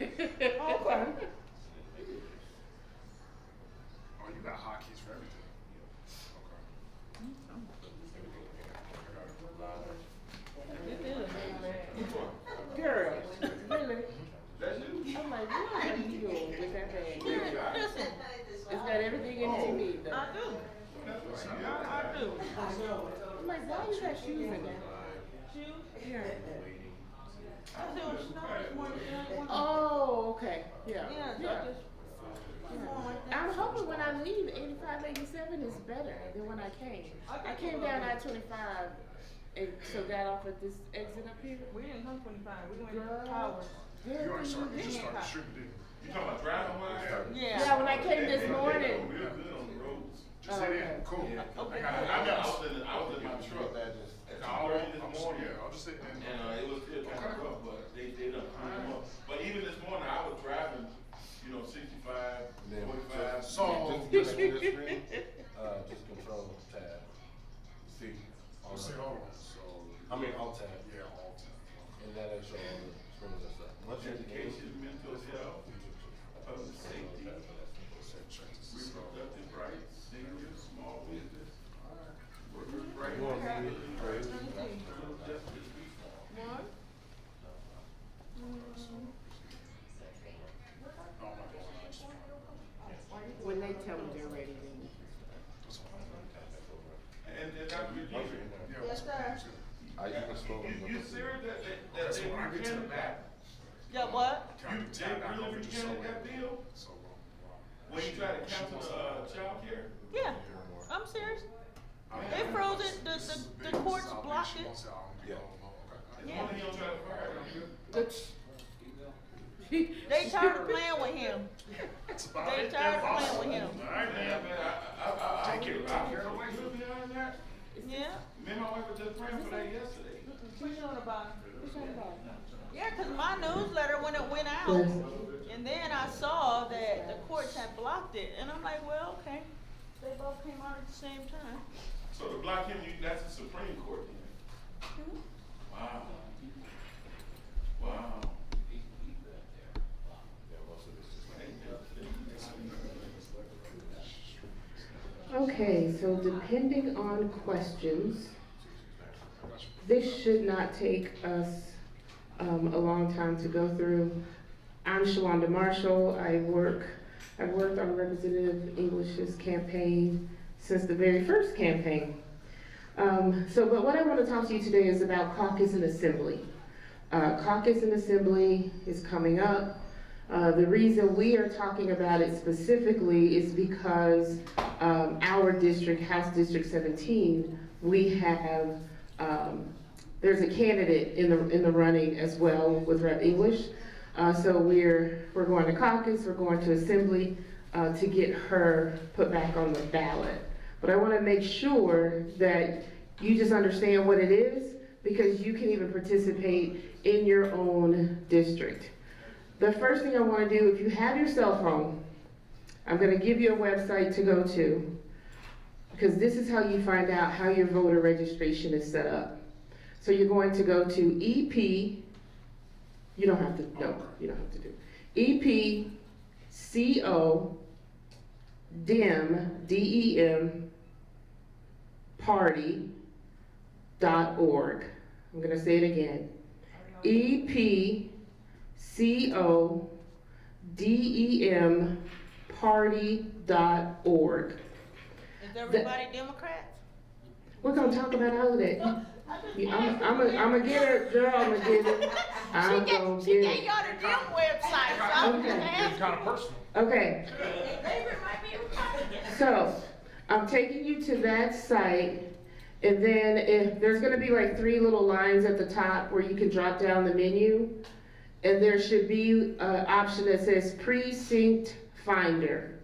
Okay. Oh, you got hotkeys for everything. Girl, really? That's you. I'm like, what are you doing with that bag? Listen, It's got everything in it you need, though. I do. I do. I'm like, why you got shoes in there? Shoes? Yeah. I said, well, snow this morning, you ain't want to. Oh, okay. Yeah. Yeah, so I just. I'm hoping when I leave, 85, 87 is better than when I came. I came down I-25 and so got off at this exit up here. We didn't come 25. We went to Girl. Towers. You already started, you just Yeah. started shooting, didn't you? You talking about driving wise? Yeah. Yeah, when I came this Real morning. good on the roads. Just hit it, cool. Okay. I was in my truck. It's already this morning. Yeah, I'll just sit there. And it was still kind of rough, but they done cleaned them up. But even this morning, I was driving, 65, 45. So- Just just control tab. See. Let's see, hold on, so. I mean, alt tab. Yeah, alt tab. And that'll show all the screens and stuff. Once you're Education, mental health, public safety, Check this out. reproductive rights, seniors, small business, workers' rights, You want me to pray? criminal justice reform. One. Oh, my God, I just- When they tell me they're ready, then. that's all. And Dr. McGee, Yeah, Yes, that's- sir. You can scroll. you serious that That's they when I get to the recanted back. Yeah, what? Count the tab back really over just so recanted that bill? So, When you try to cancel childcare? Yeah. I'm serious. They froze it. The courts blocked it. Yeah. Why you don't try to fire them? They tired of playing with him. That's about They it. tired of That's playing with awesome. him. All right, Yeah, man. man, Take it. I feel behind that. Yeah. Me and my wife were just praying for that yesterday. What you doing about it? What's that about? Yeah, because my newsletter, when it went out, and then I saw that the courts had blocked it, and I'm like, well, okay. They both came out at the same time. So to block him, that's the Supreme Court then? Wow. Wow. Okay, so depending on questions, this should not take us a long time to go through. I'm Shawanda Marshall. I've worked on Representative English's campaign since the very first campaign. But what I want to talk to you today is about caucus and assembly. Caucus and assembly is coming up. The reason we are talking about it specifically is because our district, House District 17, we have, there's a candidate in the running as well with Rep. English. So we're going to caucus, we're going to assembly to get her put back on the ballot. But I want to make sure that you just understand what it is, because you can even participate in your own district. The first thing I want to do, if you have your cell phone, I'm going to give you a website to go to, because this is how you find out how your voter registration is set up. So you're going to go to EP, you don't have to, no, you don't have to do. EPCO DEM, DEM, party.org. I'm going to say it again. EPCO-DEM party.org. Is everybody Democrats? We're going to talk about all of that. I'm going to get her, girl, I'm going to get her. I'm going to She get gave her. y'all the Dem website, so I was just Okay. asking. Kind of personal. Okay, Favorite might be Republican. so I'm taking you to that site. And then if there's gonna be like 3 little lines at the top where you can drop down the menu, and there should be an option that says Precinct Finder.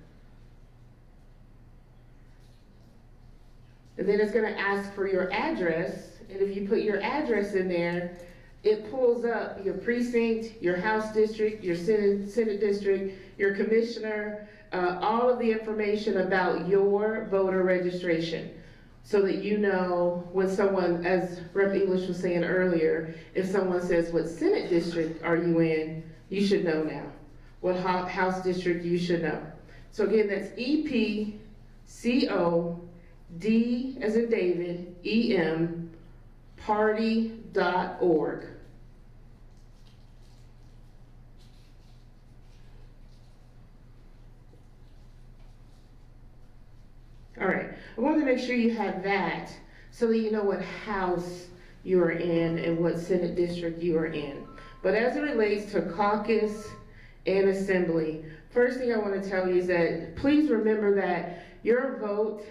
And then it's gonna ask for your address, and if you put your address in there, it pulls up your precinct, your House district, your Senate district, your commissioner, all of the information about your voter registration. So that you know when someone, as Rep. English was saying earlier, if someone says, what Senate district are you in? you should know now. What house district you should know. So again, that's EPCOD as in David, EM, party.org. All right, I wanted to make sure you have that so that you know what house you are in and what Senate district you are in. But as it relates to caucus and assembly, first thing I want to tell you is that please remember that your vote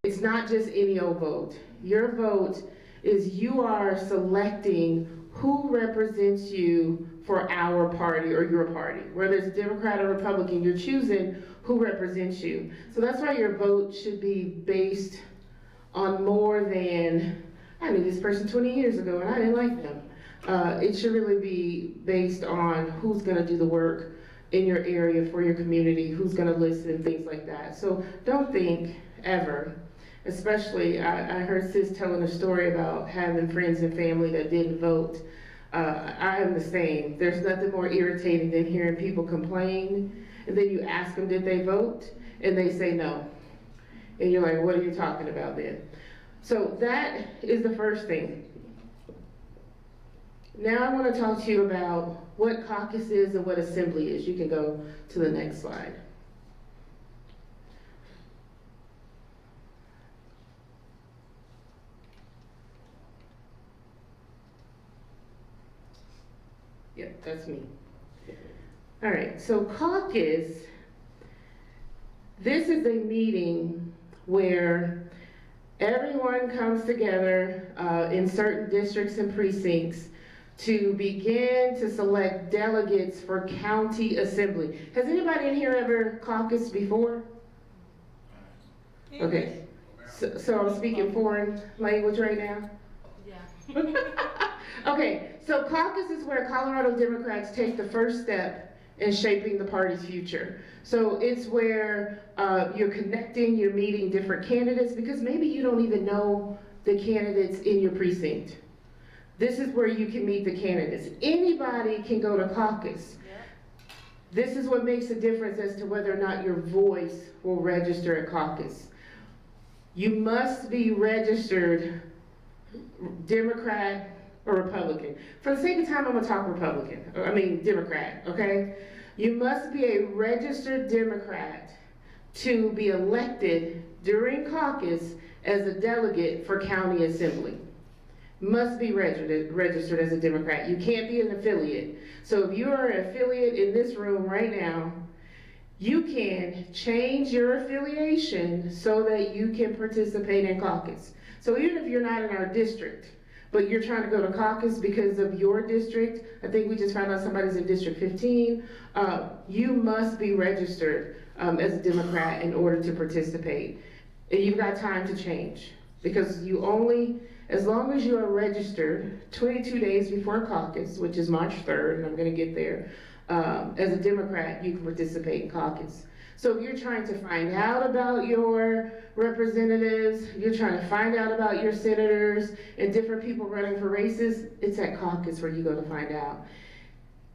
is not just any old vote. Your vote is you are selecting who represents you for our party or your party. Whether it's Democrat or Republican, you're choosing who represents you. So that's why your vote should be based on more than, I knew this person 20 years ago and I didn't like them. It should really be based on who's gonna do the work in your area for your community, who's gonna listen, things like that. So don't think ever, especially, I heard Sis telling a story about having friends and family that didn't vote. I am the same. There's nothing more irritating than hearing people complain, and then you ask them, did they vote? And they say no. And you're like, what are you talking about then? So that is the first thing. Now I want to talk to you about what caucus is and what assembly is. You can go to the next slide. Yep, that's me. All right, so caucus, this is a meeting where everyone comes together in certain districts and precincts to begin to select delegates for county assembly. Has anybody in here ever caucused before? Okay, so I'm speaking foreign language right now? Yeah. Okay, so caucus is where Colorado Democrats take the first step in shaping the party's future. So it's where you're connecting, you're meeting different candidates, because maybe you don't even know the candidates in your precinct. This is where you can meet the candidates. Anybody can go to caucus. This is what makes a difference as to whether or not your voice will register at caucus. You must be registered Democrat or Republican. For the sake of time, I'm gonna talk Democrat, okay? You must be a registered Democrat to be elected during caucus as a delegate for county assembly. Must be registered as a Democrat. You can't be an affiliate. So if you are an affiliate in this room right now, you can change your affiliation so that you can participate in caucus. So even if you're not in our district, but you're trying to go to caucus because of your district, I think we just found out somebody's in District 15, you must be registered as a Democrat in order to participate. And you've got time to change, because you only, as long as you are registered 22 days before caucus, which is March 3rd, and I'm gonna get there, as a Democrat, you can participate in caucus. So if you're trying to find out about your representatives, you're trying to find out about your senators and different people running for races, it's at caucus where you go to find out.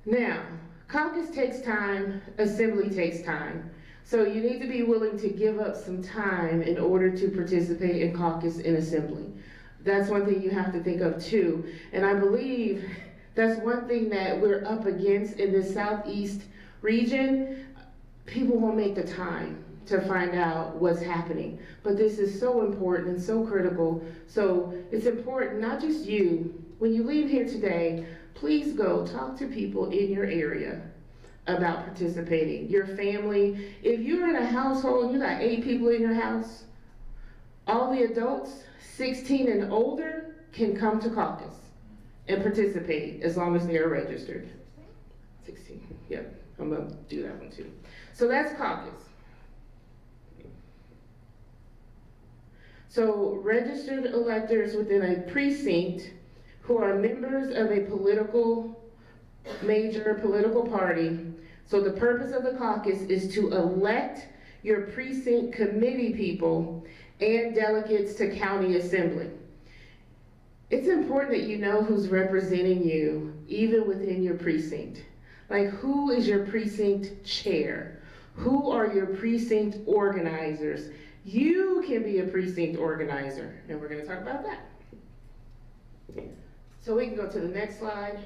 Now, caucus takes time, assembly takes time. So you need to be willing to give up some time in order to participate in caucus and assembly. That's one thing you have to think of too. And I believe that's one thing that we're up against in the Southeast region. People won't make the time to find out what's happening. But this is so important and so critical. So it's important, not just you, when you leave here today, please go talk to people in your area about participating. Your family, if you're in a household, you got 8 people in your house, all the adults, 16 and older, can come to caucus and participate as long as they are registered. 16, yep, I'm gonna do that one too. So that's caucus. So registered electors within a precinct who are members of a major political party. So the purpose of the caucus is to elect your precinct committee people and delegates to county assembly. It's important that you know who's representing you, even within your precinct. Like, who is your precinct chair? Who are your precinct organizers? You can be a precinct organizer, and we're gonna talk about that. So we can go to the next slide,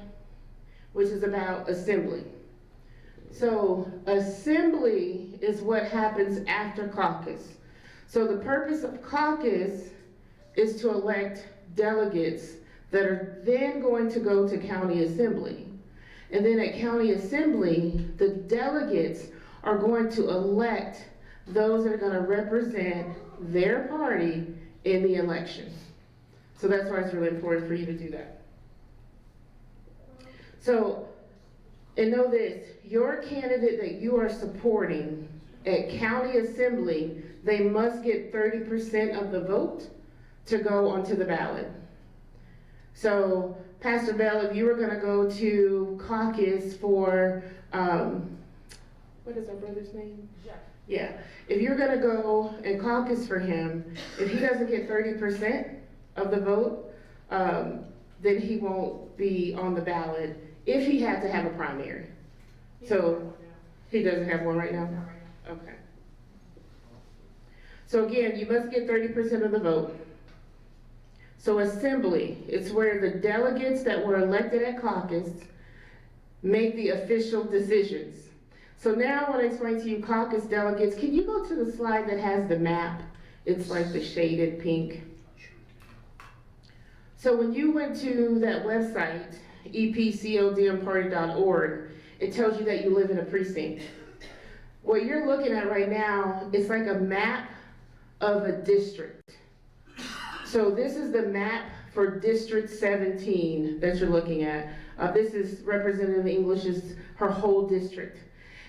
which is about assembly. So assembly is what happens after caucus. So the purpose of caucus is to elect delegates that are then going to go to county assembly. And then at county assembly, the delegates are going to elect those that are gonna represent their party in the election. So that's why it's really important for you to do that. So, and know this, your candidate that you are supporting at county assembly, they must get 30% of the vote to go onto the ballot. So, Pastor Bell, if you were gonna go to caucus for, what is our brother's name? Jeff. Yeah, if you're gonna go and caucus for him, if he doesn't get 30% of the vote, then he won't be on the ballot if he had to have a primary. So, he doesn't have one right now? Okay. So again, you must get 30% of the vote. So assembly, it's where the delegates that were elected at caucus make the official decisions. So now I want to explain to you caucus delegates. Can you go to the slide that has the map? It's like the shaded pink. So when you went to that website, epcodmparty.org, it tells you that you live in a precinct. What you're looking at right now is like a map of a district. So this is the map for District 17 that you're looking at. This is Representative English's, her whole district.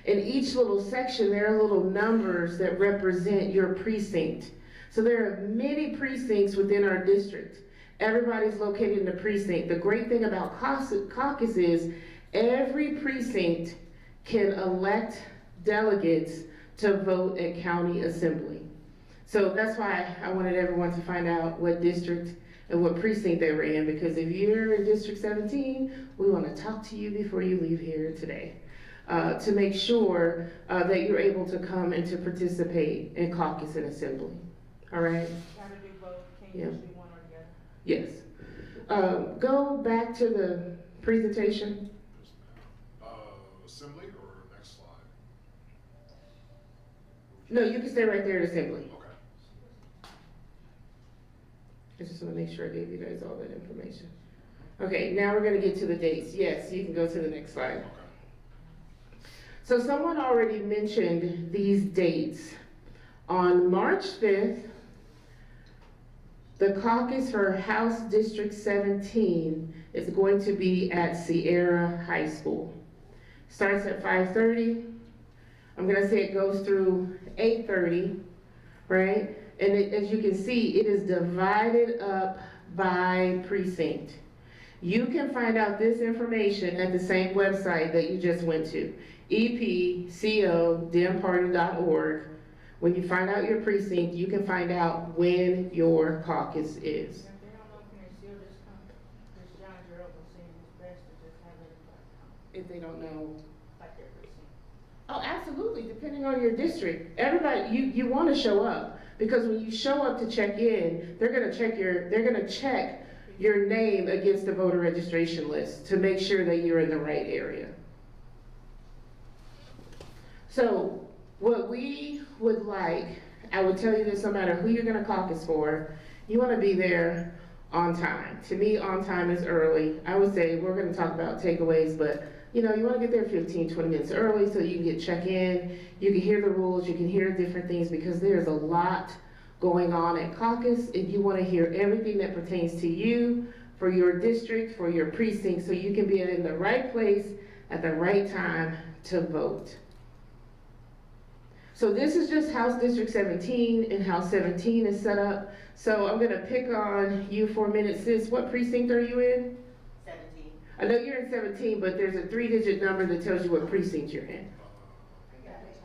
In each little section, there are little numbers that represent your precinct. So there are many precincts within our district. Everybody's located in a precinct. The great thing about caucus is every precinct can elect delegates to vote at county assembly. So that's why I wanted everyone to find out what district and what precinct they were in, because if you're in District 17, we want to talk to you before you leave here today to make sure that you're able to come and to participate in caucus and assembly. All right? Gotta do both, can't Yeah. just do one or the other. Yes. Go back to the presentation. Assembly or next slide? No, you can stay right there at assembly. Okay. I just want to make sure I gave you guys all that information. Okay, now we're going to get to the dates. Yes, you can go to the next slide. Okay. So someone already mentioned these dates. On March 5th, the caucus for House District 17 is going to be at Sierra High School. Starts at 5:30. I'm gonna say it goes through 8:30, right? And as you can see, it is divided up by precinct. You can find out this information at the same website that you just went to, epcodmparty.org. When you find out your precinct, you can find out when your caucus is. If they don't know, can they still just come? Because John Gerald was saying it's best to just have everybody come, If they don't know. like their precinct. Oh, absolutely, depending on your district. Everybody, you want to show up, because when you show up to check in, they're gonna check your name against the voter registration list to make sure that you're in the right area. So, what we would like, I would tell you this no matter who you're gonna caucus for, you wanna be there on time. To me, on time is early. I would say we're gonna talk about takeaways, but you wanna get there 15, 20 minutes early so you can get check-in, you can hear the rules, you can hear different things, because there's a lot going on at caucus, and you wanna hear everything that pertains to you, for your district, for your precinct, so you can be in the right place at the right time to vote. So this is just House District 17 and how 17 is set up. So I'm gonna pick on you for a minute, sis. What precinct are you in? 17. I know you're in 17, but there's a 3-digit number that tells you what precinct you're in. I got it.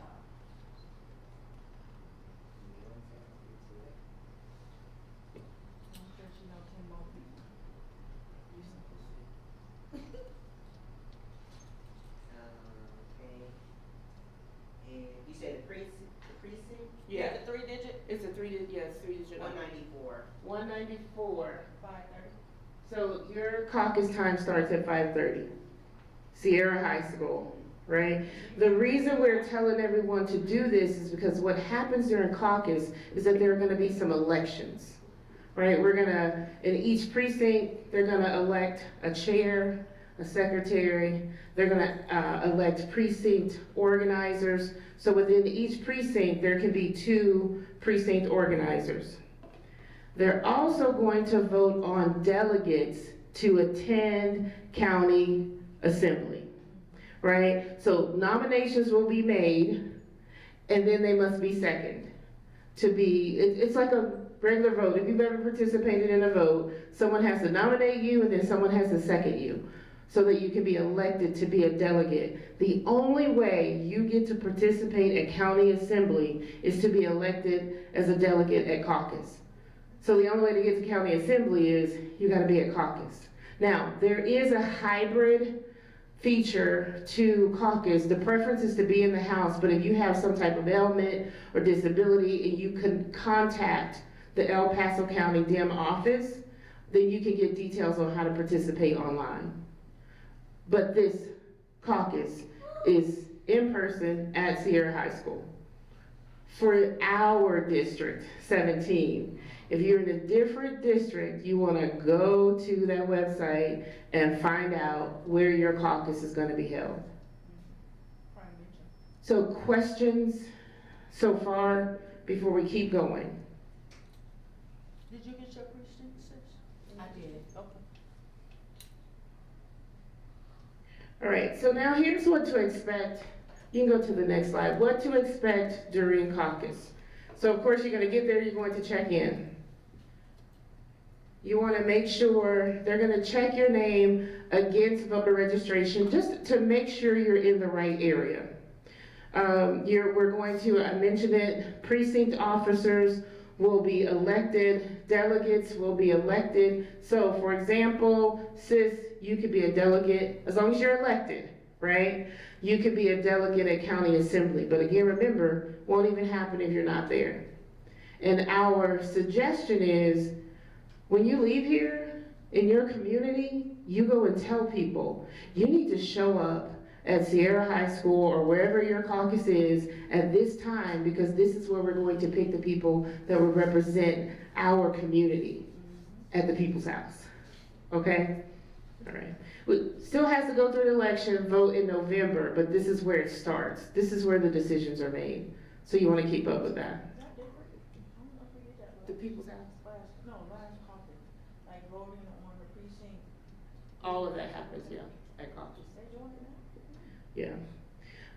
I'm sure she knows him more people. Um, 194. 5:30. So your caucus time starts at 5:30. Sierra High School, right? The reason we're telling everyone to do this is because what happens during caucus is that there are gonna be some elections, right? In each precinct, they're gonna elect a chair, a secretary, they're gonna elect precinct organizers. So within each precinct, there can be 2 precinct organizers. They're also going to vote on delegates to attend county assembly, right? So nominations will be made, and then they must be seconded. It's like a regular vote. If you've ever participated in a vote, someone has to nominate you, and then someone has to second you, so that you can be elected to be a delegate. The only way you get to participate at county assembly is to be elected as a delegate at caucus. So the only way to get to county assembly is you gotta be at caucus. Now, there is a hybrid feature to caucus. The preference is to be in the House, but if you have some type of ailment or disability and you can contact the El Paso County DEM office, then you can get details on how to participate online. But this caucus is in person at Sierra High School. For our District 17, if you're in a different district, you want to go to that website and find out where your caucus is going to be held. So questions so far before we keep going? Did you get your precinct, sis? I did. Okay. All right, so now here's what to expect. You can go to the next slide. What to expect during caucus. So of course you're going to get there, you're going to check in. You want to make sure they're going to check your name against voter registration just to make sure you're in the right area. We're going to, I mentioned it, precinct officers will be elected, delegates will be elected. So for example, sis, you could be a delegate, as long as you're elected, right? You could be a delegate at county assembly, but again, remember, won't even happen if you're not there. And our suggestion is, when you leave here, in your community, you go and tell people, you need to show up at Sierra High School or wherever your caucus is at this time, because this is where we're going to pick the people that will represent our community at the People's House, okay? All right. We still has to go through the election, vote in November, but this is where it starts. This is where the decisions are made. So you want to keep up with that. Is that different? I forget that. The People's House. Last caucus, like voting on the precinct. All of that happens, yeah, at caucus. They doing it now?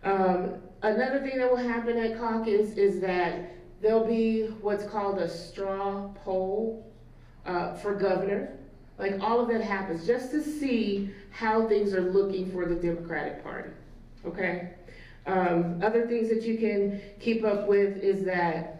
Yeah. Another thing that will happen at caucus is that there'll be what's called a straw poll for governor. Like all of that happens just to see how things are looking for the Democratic Party, okay? Other things that you can keep up with is that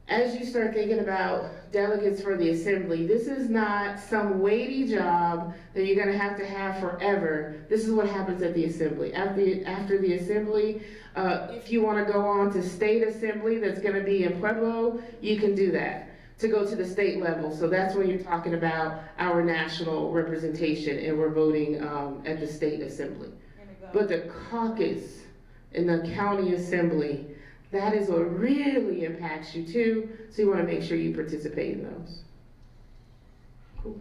as you start thinking about delegates for the assembly, this is not some weighty job that you're gonna have to have forever. This is what happens at the assembly. After the assembly, if you wanna go on to state assembly that's gonna be in Pueblo, you can do that to go to the state level. So that's when you're talking about our national representation and we're voting at the state assembly. But the caucus in the county assembly, that is what really impacts you too, so you want to make sure you participate in those. Cool.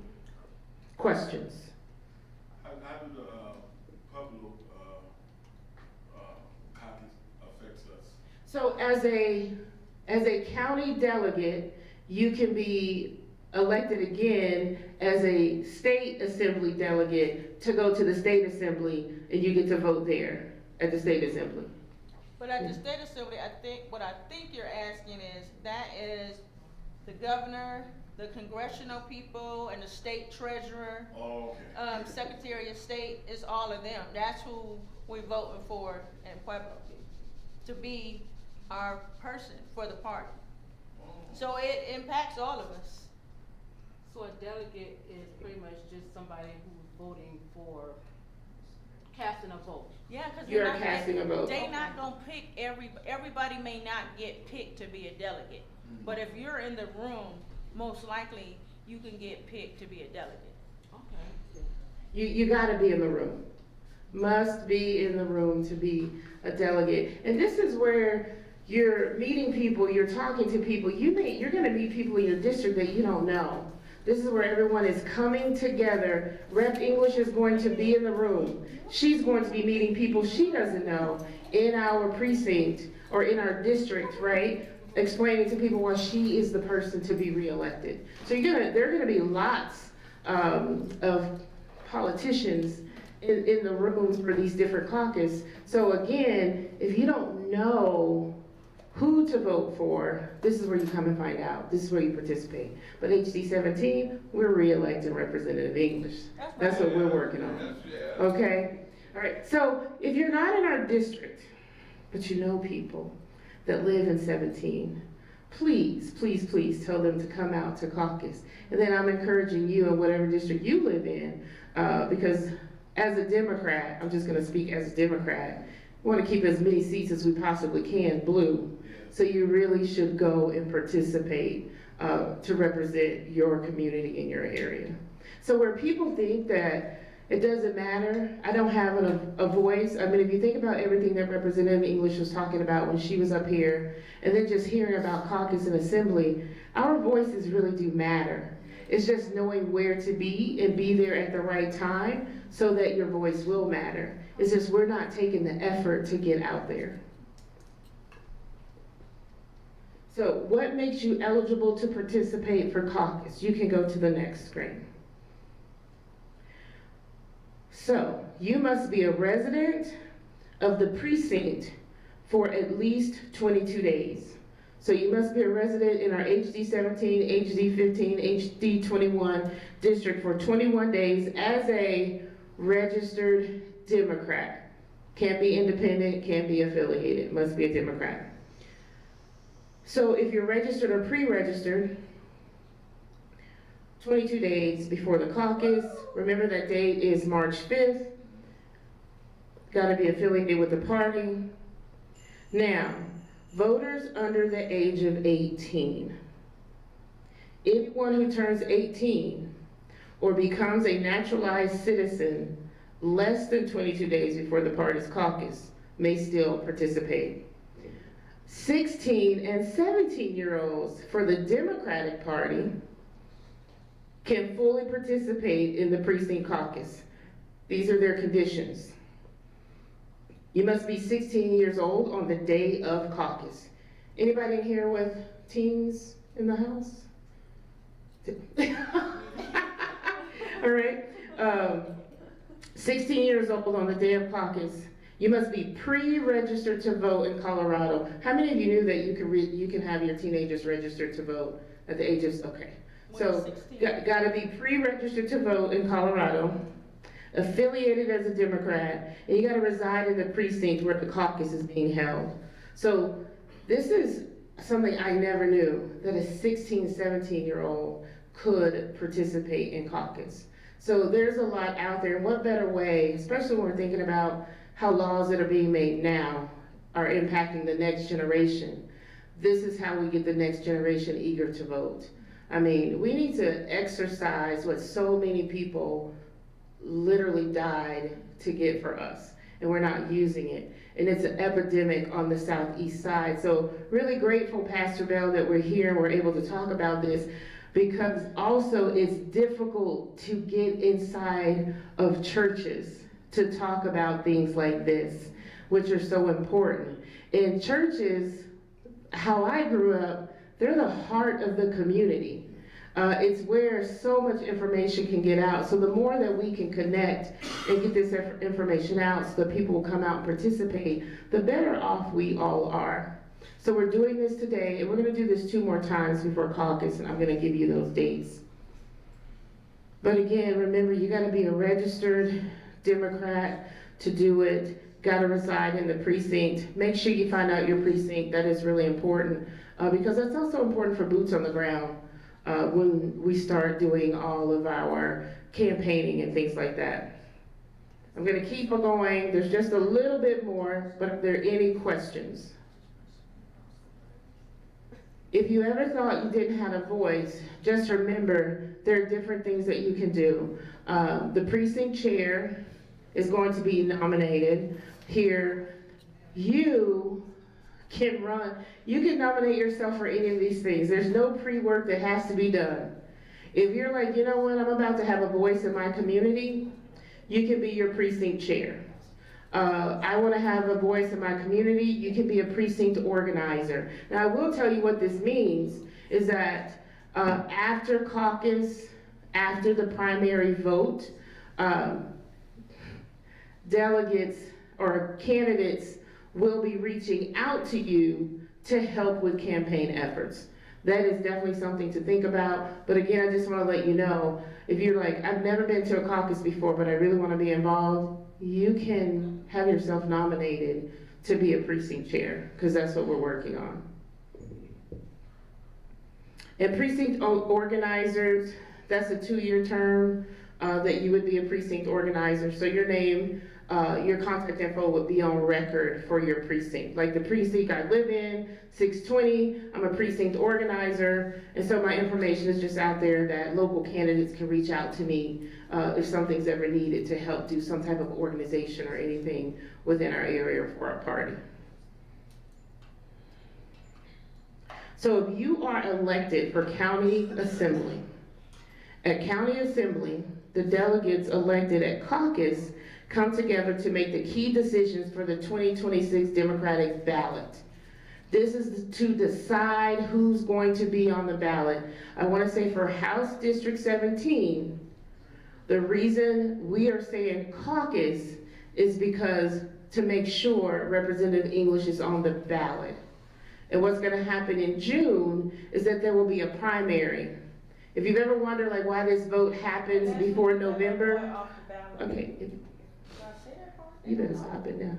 Questions? How do the Pueblo caucus affects us? So as a county delegate, you can be elected again as a state assembly delegate to go to the state assembly, and you get to vote there at the state assembly. But at the state assembly, what I think you're asking is, that is the governor, the congressional people, and the state treasurer, Oh, okay. secretary of state, it's all of them. That's who we're voting for in Pueblo, to be our person for the party. So it impacts all of us. So a delegate is pretty much just somebody who's voting for, casting a vote. Yeah, cause You're they're not casting a vote. They not gonna pick everybody may not get picked to be a delegate. But if you're in the room most likely you can get picked to be a delegate. Okay. You gotta be in the room. Must be in the room to be a delegate. And this is where you're meeting people, you're talking to people. You're gonna meet people in your district that you don't know. This is where everyone is coming together. Rep English is going to be in the room. She's going to be meeting people she doesn't know in our precinct or in our district, right? Explaining to people why she is the person to be reelected. So there are gonna be lots of politicians in the rooms for these different caucus. So again, if you don't know who to vote for, this is where you come and find out. This is where you participate. But HD 17, we're re-electing Representative English. That's what we're working on. Okay? All right, so if you're not in our district, but you know people that live in 17, please, please, please tell them to come out to caucus. And then I'm encouraging you in whatever district you live in, because as a Democrat, I'm just gonna speak as a Democrat, we wanna keep as many seats as we possibly can blue. So you really should go and participate to represent your community in your area. So where people think that it doesn't matter, I don't have a voice. I mean, if you think about everything that Representative English was talking about when she was up here, and then just hearing about caucus and assembly, our voices really do matter. It's just knowing where to be and be there at the right time so that your voice will matter. It's just we're not taking the effort to get out there. So what makes you eligible to participate for caucus? You can go to the next screen. So you must be a resident of the precinct for at least 22 days. So you must be a resident in our HD 17, HD 15, HD 21 district for 21 days as a registered Democrat. Can't be independent, can't be affiliated, must be a Democrat. So if you're registered or pre-registered, 22 days before the caucus, remember that date is March 5th. Gotta be affiliated with the party. Now, voters under the age of 18. Anyone who turns 18 or becomes a naturalized citizen less than 22 days before the party's caucus may still participate. 16 and 17-year-olds for the Democratic Party can fully participate in the precinct caucus. These are their conditions. You must be 16 years old on the day of caucus. Anybody in here with teens in the house? All right. 16 years old on the day of caucus. You must be pre-registered to vote in Colorado. How many of you knew that you can have your teenagers registered to vote at the age of, okay. So, gotta be pre-registered to vote in Colorado, affiliated as a Democrat, and you gotta reside in the precinct where the caucus is being held. So, this is something I never knew, that a 16, 17-year-old could participate in caucus. So there's a lot out there, and what better way, especially when we're thinking about how laws that are being made now are impacting the next generation. This is how we get the next generation eager to vote. I mean, we need to exercise what so many people literally died to get for us, and we're not using it. And it's an epidemic on the southeast side. So really grateful, Pastor Bell, that we're here and we're able to talk about this, because also it's difficult to get inside of churches to talk about things like this, which are so important. In churches, how I grew up, they're the heart of the community. It's where so much information can get out. So the more that we can connect and get this information out so that people will come out and participate, the better off we all are. So we're doing this today, and we're gonna do this 2 more times before caucus, and I'm gonna give you those dates. But again, remember, you gotta be a registered Democrat to do it, gotta reside in the precinct. Make sure you find out your precinct, that is really important, because that's also important for boots on the ground when we start doing all of our campaigning and things like that. I'm gonna keep going, there's just a little bit more, but if there are any questions. if you ever thought you didn't have a voice, just remember there are different things that you can do. The precinct chair is going to be nominated here. You can nominate yourself for any of these things. There's no pre-work that has to be done. If you're like, you know what, I'm about to have a voice in my community, you can be your precinct chair. I want to have a voice in my community, you can be a precinct organizer. Now, I will tell you what this means is that after caucus, after the primary vote, delegates or candidates will be reaching out to you to help with campaign efforts. That is definitely something to think about. But again, I just want to let you know, if you're like, I've never been to a caucus before, but I really want to be involved, you can have yourself nominated to be a precinct chair, because that's what we're working on. And precinct organizers, that's a 2-year term that you would be a precinct organizer. So your name, your contact info would be on record for your precinct. Like the precinct I live in, 620, I'm a precinct organizer, and so my information is just out there that local candidates can reach out to me if something's ever needed to help do some type of organization or anything within our area for our party. So if you are elected for county assembly, at county assembly, the delegates elected at caucus come together to make the key decisions for the 2026 Democratic ballot. This is to decide who's going to be on the ballot. I want to say for House District 17, the reason we are saying caucus is because to make sure Representative English is on the ballot. And what's going to happen in June is that there will be a primary. If you've ever wondered like why this vote happens before November, okay, you better stop it now.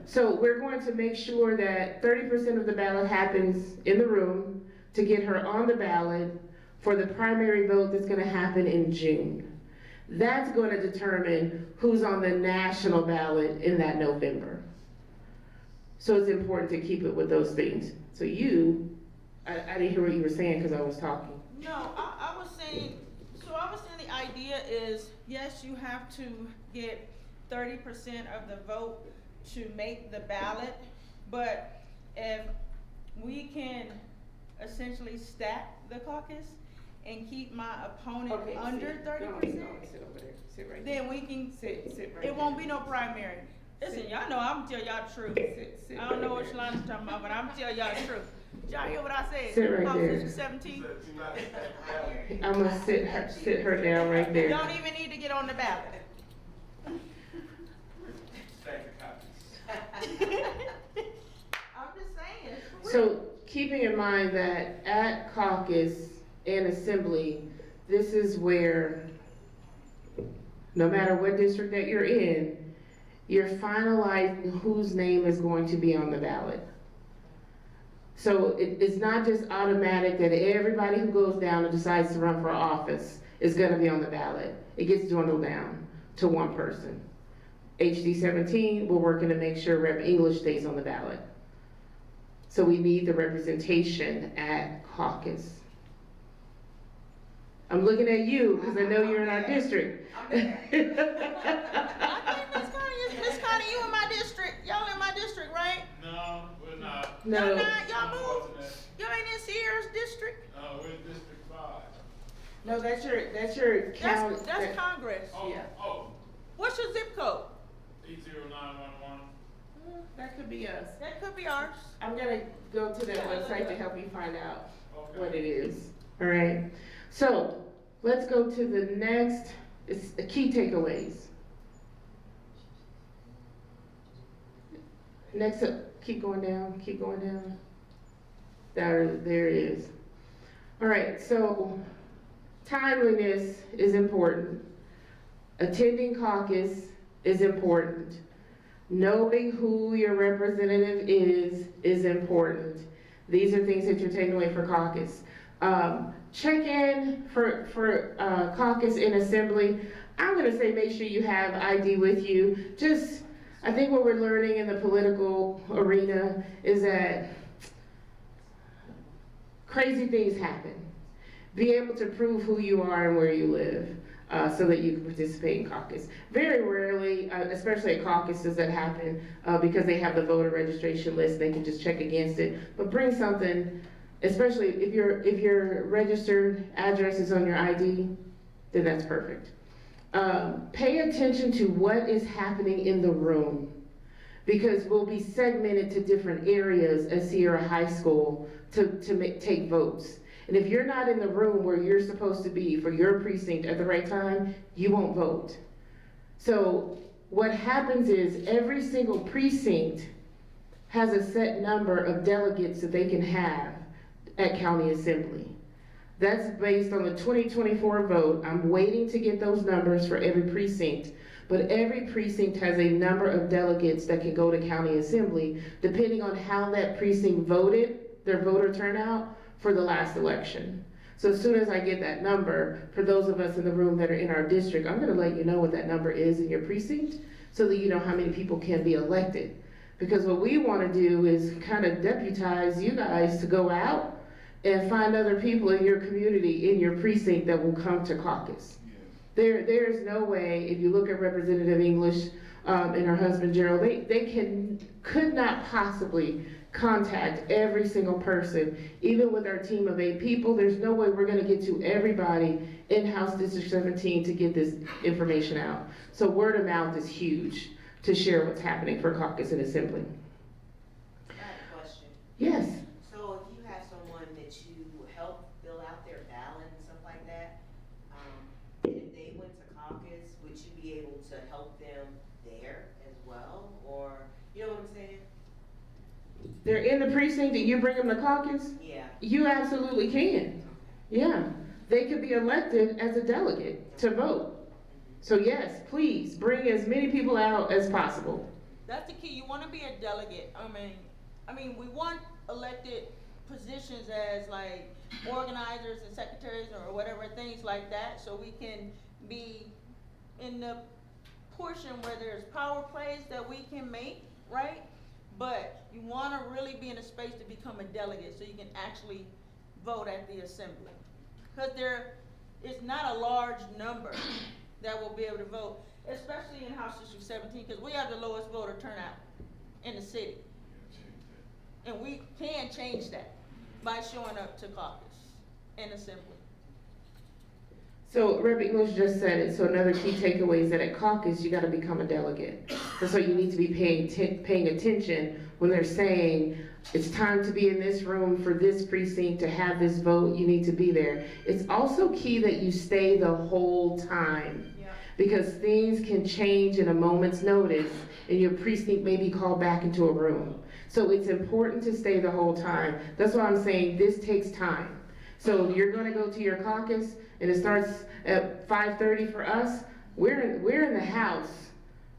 So we're going to make sure that 30% of the ballot happens in the room to get her on the ballot for the primary vote that's going to happen in June. That's going to determine who's on the national ballot in that November. So it's important to keep it with those things. So I didn't hear what you were saying because I was talking. No, I was saying the idea is, yes, you have to get 30% of the vote to make the ballot, but if we can essentially stack the caucus and keep my opponent under 30%, sit over there, sit right there. then we can, Sit right it won't be no primary. Listen, y'all know I'm tell y'all the truth. Sit I don't know right what Shalana's talking about, but I'm tell y'all the truth. Y'all hear what I said? Sit right House there. District 17. I'm gonna sit her down right there. Don't even need to get on the ballot. I'm just saying. So keeping in mind that at caucus and assembly, this is where, no matter what district that you're in, you're finalizing whose name is going to be on the ballot. So it's not just automatic that everybody who goes down and decides to run for office is gonna be on the ballot. It gets dwindled down to one person. HD 17, we're working to make sure Rep. English stays on the ballot. So we need the representation at caucus. I'm looking at you because I know you're in our district. I think Miss Connie, you in my district. Y'all in my district, right? No, we're not. No. Y'all not, y'all moved. Y'all ain't in Sierra's district. We're in District 5. No, that's your county. That's Congress. Oh, Yeah. oh, What's your zip code? 80911. That could be us. That could be ours. I'm gonna go to that website to help you find out Okay. what it is. All right. So let's go to the next. It's the key takeaways. Next up, keep going down. Keep going down. There it is. All right. So timeliness is important. Attending caucus is important. Knowing who your representative is important. These are things that you're taking away for caucus. Check in for caucus and assembly. I'm gonna say make sure you have ID with you. I think what we're learning in the political arena is that crazy things happen. Be able to prove who you are and where you live, so that you can participate in caucus. Very rarely, especially at caucuses that happen, because they have the voter registration list, they can just check against it. But bring something, especially if your registered address is on your ID, then that's perfect. Pay attention to what is happening in the room, because we'll be segmented to different areas at Sierra High School to take votes. And if you're not in the room where you're supposed to be for your precinct at the right time, you won't vote. So what happens is every single precinct has a set number of delegates that they can have at county assembly. That's based on the 2024 vote. I'm waiting to get those numbers for every precinct, but every precinct has a number of delegates that can go to county assembly, depending on how that precinct voted, their voter turnout, for the last election. So as soon as I get that number, for those of us in the room that are in our district, I'm gonna let you know what that number is in your precinct, so that you know how many people can be elected. Because what we wanna do is kind of deputize you guys to go out and find other people in your community, in your precinct, that will come to caucus. There's no way, if you look at Representative English and her husband Gerald, they could not possibly contact every single person. Even with our team of 8 people, there's no way we're gonna get to everybody in House District 17 to get this information out. So word of mouth is huge to share what's happening for caucus and assembly. I have a question. Yes. So if you have someone that you help fill out their ballot and stuff like that, and if they went to caucus, would you be able to help them there as well? Or, you know what I'm saying? They're in the precinct and you bring them to caucus? Yeah. You absolutely can. Yeah. They could be elected as a delegate to vote. So yes, please, bring as many people out as possible. That's the key. You want to be a delegate. I mean, we want elected positions as like organizers and secretaries or whatever, things like that, so we can be in the portion where there's power plays that we can make, right? But you want to really be in a space to become a delegate so you can actually vote at the assembly. Because there is not a large number that will be able to vote, especially in House District 17, because we have the lowest voter turnout in the city. And we can change that by showing up to caucus and assembly. So Rep. English just said it, so another key takeaway is that at caucus, you gotta become a delegate. And so you need to be paying attention when they're saying, it's time to be in this room for this precinct to have this vote, you need to be there. It's also key that you stay the whole time. Yeah. Because things can change in a moment's notice and your precinct may be called back into a room. So it's important to stay the whole time. That's why I'm saying this takes time. So you're gonna go to your caucus and it starts at 5:30 for us. We're in the house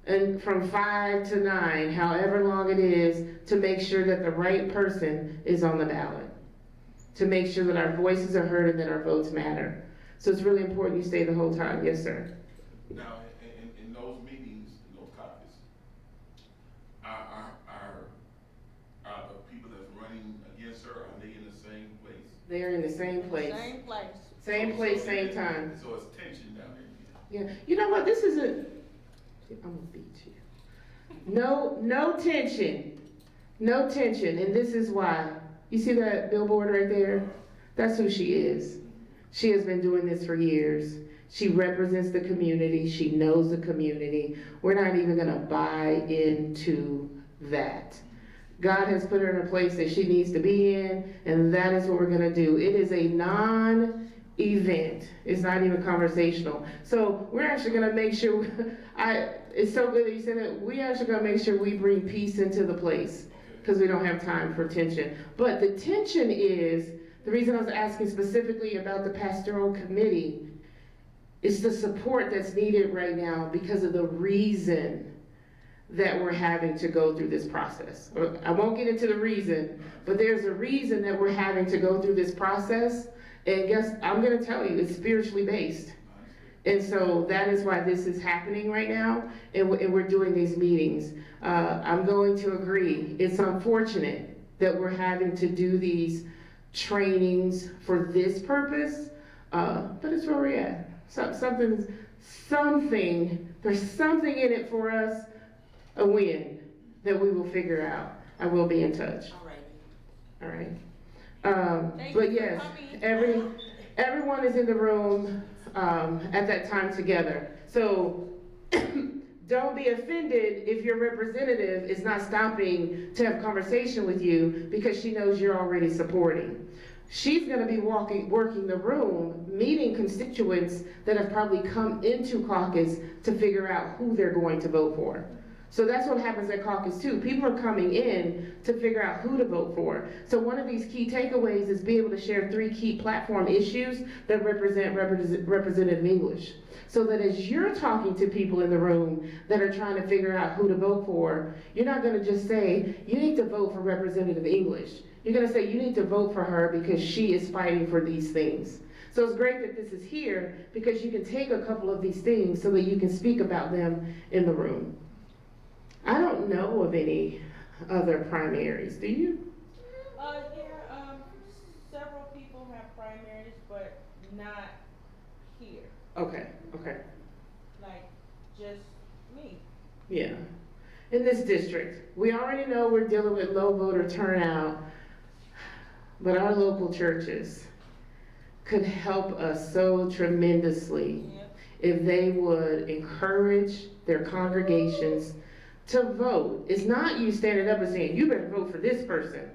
and from 5 to 9, however long it is, to make sure that the right person is on the ballot. To make sure that our voices are heard and that our votes matter. So it's really important you stay the whole time. Yes, sir. Now, in those meetings, in those caucus, are the people that's running against her, are they in the same place? They're in the same place. Same place. Same place, same time. So it's tension down there. Yeah, you know what, this isn't, I'm gonna beat you. No tension, no tension, and this is why. You see that billboard right there? That's who she is. She has been doing this for years. She represents the community, she knows the community. We're not even gonna buy into that. God has put her in a place that she needs to be in, and that is what we're gonna do. It is a non-event. It's not even conversational. So we're actually gonna make sure, it's so good that you said that, we actually gonna make sure we bring peace into the place, because we don't have time for tension. But the tension is, the reason I was asking specifically about the pastoral committee, is the support that's needed right now because of the reason that we're having to go through this process. I won't get into the reason, but there's a reason that we're having to go through this process. And guess, I'm gonna tell you, it's spiritually based. And so that is why this is happening right now, and we're doing these meetings. I'm going to agree, it's unfortunate that we're having to do these trainings for this purpose, but it's where we're at. There's something in it for us, a win, that we will figure out. I will be in touch, Alrighty. all right? Thank But you for yes, coming. everyone is in the room, at that time together. So don't be offended if your representative is not stopping to have conversation with you because she knows you're already supporting. She's gonna be working the room, meeting constituents that have probably come into caucus to figure out who they're going to vote for. So that's what happens at caucus too. People are coming in to figure out who to vote for. So one of these key takeaways is be able to share 3 key platform issues that represent Representative English. So that as you're talking to people in the room that are trying to figure out who to vote for, you're not gonna just say, you need to vote for Representative English. You're gonna say, you need to vote for her because she is fighting for these things. So it's great that this is here because you can take a couple of these things so that you can speak about them in the room. I don't know of any other primaries, do you? Several people have primaries, but not here, Okay, like just me. yeah. In this district, we already know we're dealing with low voter turnout, but our local churches could help us so tremendously Yep. if they would encourage their congregations to vote. It's not you standing up and saying, you better vote for this person.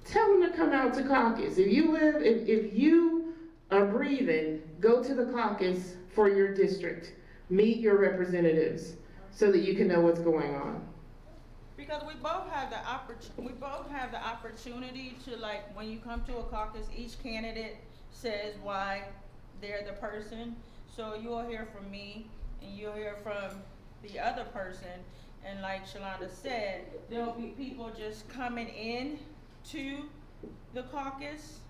Tell them to come out to caucus. If you are breathing, go to the caucus for your district. Meet your representatives so that you can know what's going on. Because we both have the opportunity to, like, when you come to a caucus, each candidate says why they're the person. So you'll hear from me and you'll hear from the other person. And like Shalonda said, there'll be people just coming in to the caucus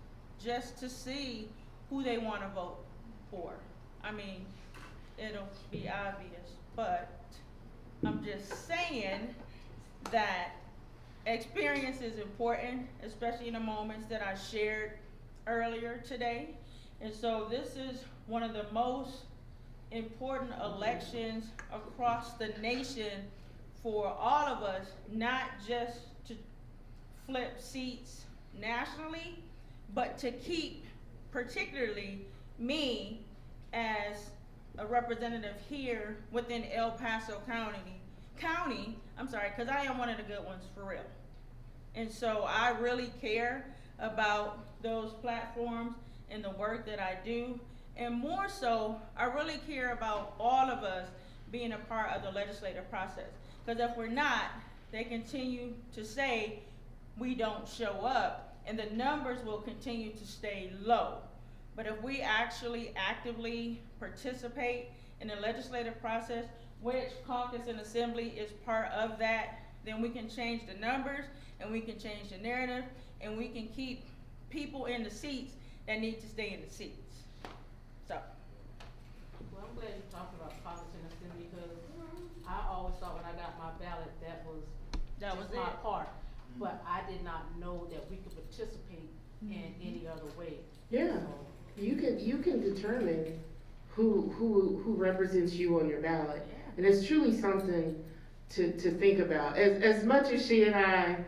just to see who they want to vote for. I mean, it'll be obvious, but I'm just saying that experience is important, especially in the moments that I shared earlier today. And so this is one of the most important elections across the nation for all of us, not just to flip seats nationally, but to keep particularly me as a representative here within El Paso County, because I am one of the good ones for real. And so I really care about those platforms and the work that I do. And more so, I really care about all of us being a part of the legislative process. Because if we're not, they continue to say we don't show up, and the numbers will continue to stay low. But if we actually actively participate in the legislative process, which caucus and assembly is part of that, then we can change the numbers, and we can change the narrative, and we can keep people in the seats that need to stay in the seats. So. Well, I'm glad you talked about caucus and assembly, because I always thought when I got my ballot, that was just my it. part. But I did not know that we could participate in any other way. Yeah, So, you can determine who represents you on your ballot. And it's truly something to think about. As much as she and I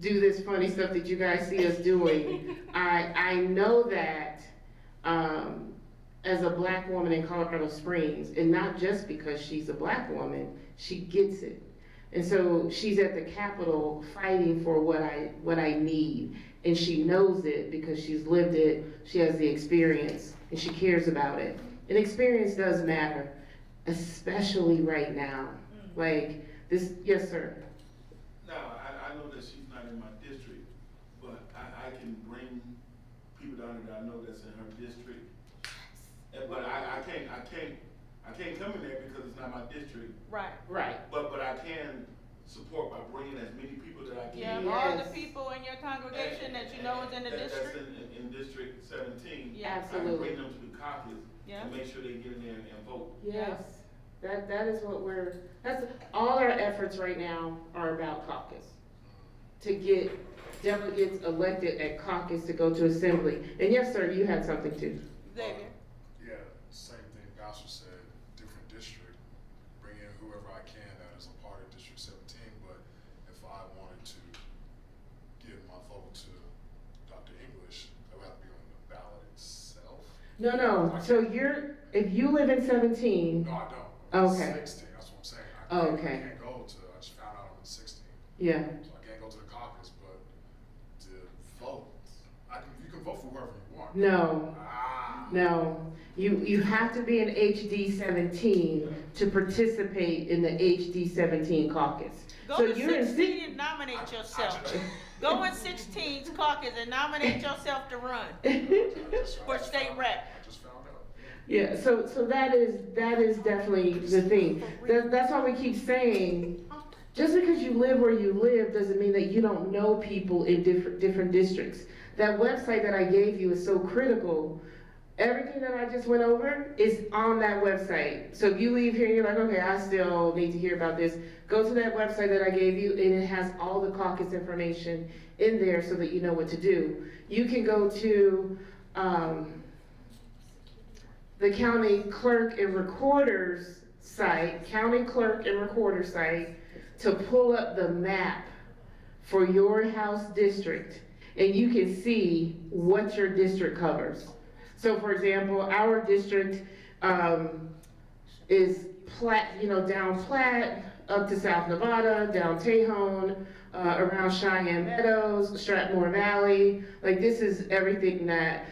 do this funny stuff that you guys see us doing, I know that as a black woman in Colorado Springs, and not just because she's a black woman, she gets it. And so she's at the Capitol fighting for what I need. And she knows it because she's lived it, she has the experience, and she cares about it. And experience does matter, especially right now. Like this, yes, sir. Now, I know that she's not in my district, but I can bring people down there that I know that's in her district. But I can't come in there because it's not my district. Right. Right. But I can support by bringing as many people that I Yeah, can. all Yes. the people in your congregation that you know is in the district. That's in District 17. Yeah. I can bring Absolutely. them to the caucus Yeah. and make sure they get in there and vote. Yes. That is what that's all our efforts right now are about caucus. To get delegates elected at caucus to go to assembly. And yes, sir, you had something too. Xavier. Yeah, same thing Pastor said, different district, bring in whoever I can that is a part of District 17, but if I wanted to give my vote to Dr. English, that would have to be on the ballot itself. No, so if you live in 17, No, I don't. I'm Okay. 16, that's what I'm saying. Oh, okay. I can't go to, I just found out I'm 16, yeah, so I can't go to the caucus, but to vote, you can vote for whoever you want. no, Ah. no. You have to be an HD 17 to participate in the HD 17 caucus. Go So to you're in 16 and nominate yourself. Go in 16's caucus and nominate yourself to run for state rep. I just found out. Yeah, so that is definitely the thing. That's why we keep saying, just because you live where you live doesn't mean that you don't know people in different districts. That website that I gave you is so critical. Everything that I just went over is on that website. So if you leave here and you're like, okay, I still need to hear about this, go to that website that I gave you and it has all the caucus information in there so that you know what to do. You can go to, the county clerk and recorder's site, county clerk and recorder site, to pull up the map for your house district, and you can see what your district covers. So for example, our district, is down Platte, up to South Nevada, down Tejon, around Cheyenne Meadows, Stratmore Valley. Like, this is everything that,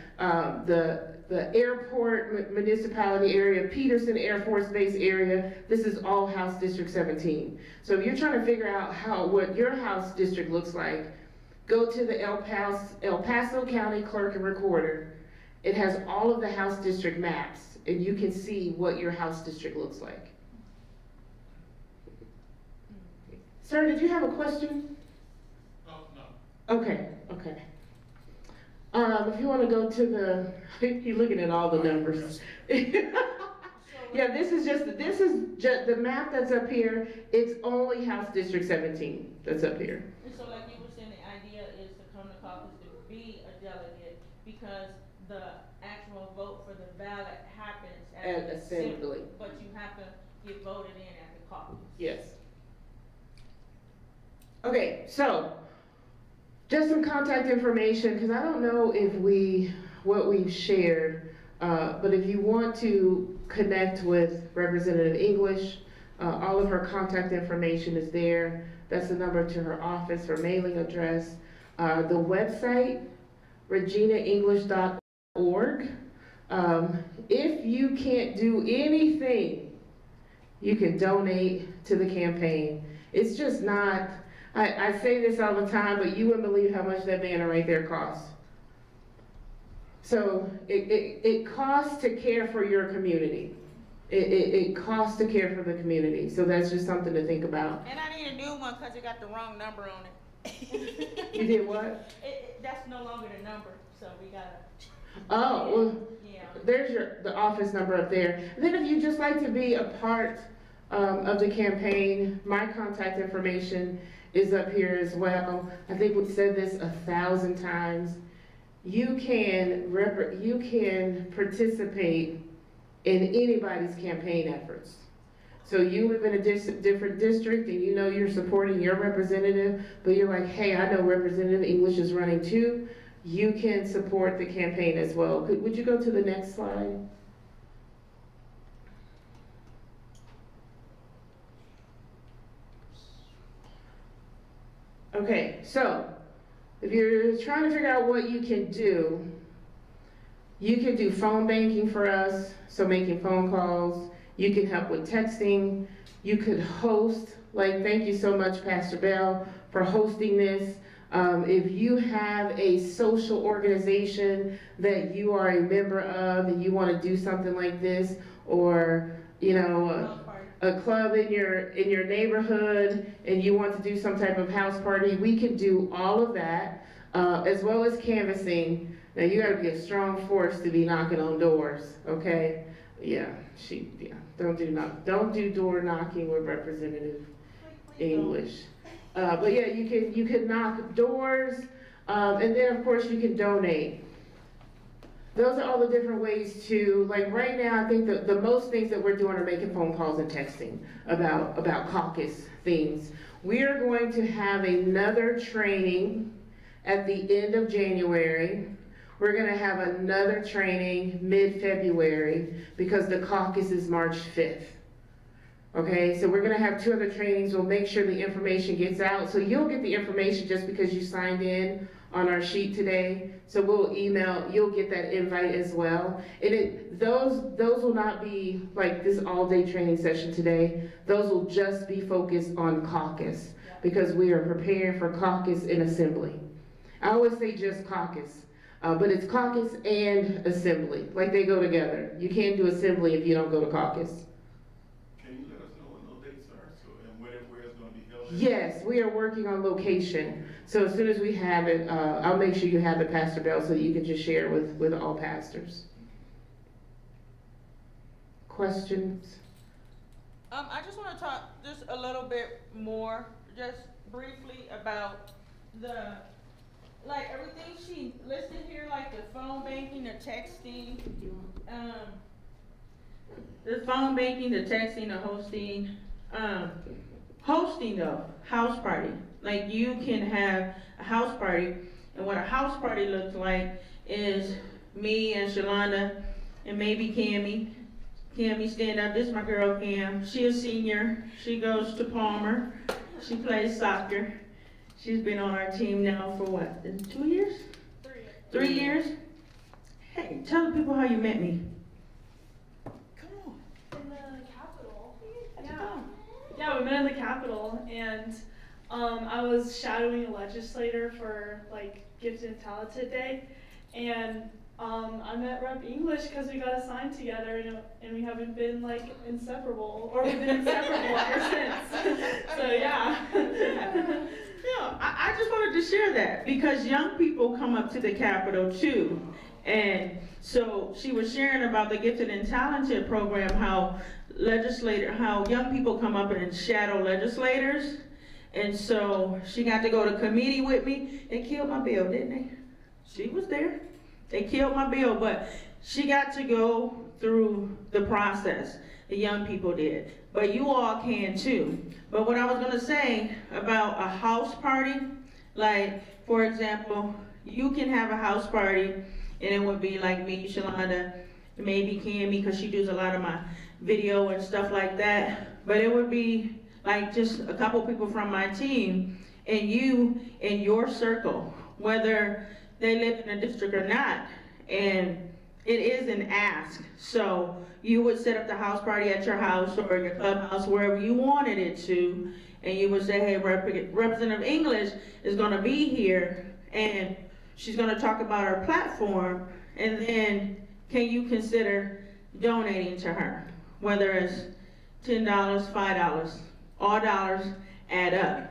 the airport municipality area, Peterson Air Force Base area, this is all House District 17. So if you're trying to figure out what your house district looks like, go to the El Paso County Clerk and Recorder. It has all of the House District maps, and you can see what your House District looks like. Sir, did you have a question? No. Okay. If you want to go to you're looking at all the numbers. Yeah, this is just the map that's up here. It's only House District 17 that's up here. And so like you were saying, the idea is to come to caucus to be a delegate because the actual vote for the ballot happens At the assembly. but you have to get voted in at the caucus. Yes. Okay, so just some contact information, because I don't know what we've shared, but if you want to connect with Representative English, all of her contact information is there. That's the number to her office, her mailing address. The website, reginaenglish.org. If you can't do anything, you can donate to the campaign. It's just not, I say this all the time, but you wouldn't believe how much that banner right there costs. So it costs to care for your community. It costs to care for the community. So that's just something to think about. And I need a new one because it got the wrong number on it. You did what? That's no longer the number, so we gotta. Oh, well, Yeah. there's the office number up there. And then if you just like to be a part of the campaign, my contact information is up here as well. I think we've said this 1,000 times. You can participate in anybody's campaign efforts. So you live in a different district and you know you're supporting your representative, but you're like, hey, I know Representative English is running too. You can support the campaign as well. Would you go to the next slide? Okay, so if you're trying to figure out what you can do phone banking for us, so making phone calls. You can help with texting. You could host, thank you so much, Pastor Bell, for hosting this. If you have a social organization that you are a member of and you want to do something like this, or a club in your neighborhood and you want to do some type of house party, we can do all of that, as well as canvassing. Now you gotta be a strong force to be knocking on doors, okay? Don't do door knocking with Representative English. But yeah, you could knock doors. And then, of course, you can donate. Those are all the different ways to, like right now, I think the most things that we're doing are making phone calls and texting about caucus things. We are going to have another training at the end of January. We're gonna have another training mid-February because the caucus is March 5th. Okay, so we're gonna have 2 other trainings. We'll make sure the information gets out. So you'll get the information just because you signed in on our sheet today. So we'll email, you'll get that invite as well. And those will not be like this all-day training session today. Those will just be focused on caucus because we are preparing for caucus and assembly. I always say just caucus. But it's caucus and assembly, like they go together. You can't do assembly if you don't go to caucus. Can you let us know when those dates are, so, and where it's gonna be held? Yes, we are working on location. So as soon as we have it, I'll make sure you have it, Pastor Bell, so that you can just share with all pastors. Questions? I just wanna talk just a little bit more, just briefly about like everything she listed here, like the phone banking, the texting, the phone banking, the texting, the hosting though, house party. Like you can have a house party, and what a house party looks like is me and Shalonda and maybe Cammie. Cammie, stand up. This is my girl Cam. She a senior. She goes to Palmer. She plays soccer. She's been on our team now for what, 2 years? 3 years. Hey, tell the people how you met me. Come on. In the Capitol. Yeah, we met in the Capitol, and I was shadowing a legislator for like Gifted and Talented Day, and I met Rep English because we got assigned together, and we haven't been like inseparable, or we've been inseparable ever since. So yeah. No, I just wanted to share that because young people come up to the Capitol too. And so she was sharing about the Gifted and Talented program, how young people come up and shadow legislators. And so she got to go to committee with me. They killed my bill, didn't they? She was there. They killed my bill, but she got to go through the process. The young people did. But you all can too. But what I was gonna say about a house party, like for example, you can have a house party and it would be like me, Shalonda, maybe Cammie, because she does a lot of my video and stuff like that. But it would be like just a couple people from my team and you in your circle, whether they live in a district or not. And it is an ask. So you would set up the house party at your house or your clubhouse, wherever you wanted it to, and you would say, hey, Representative English is gonna be here, and she's gonna talk about our platform, and then can you consider donating to her? Whether it's $10, $5, all dollars add up.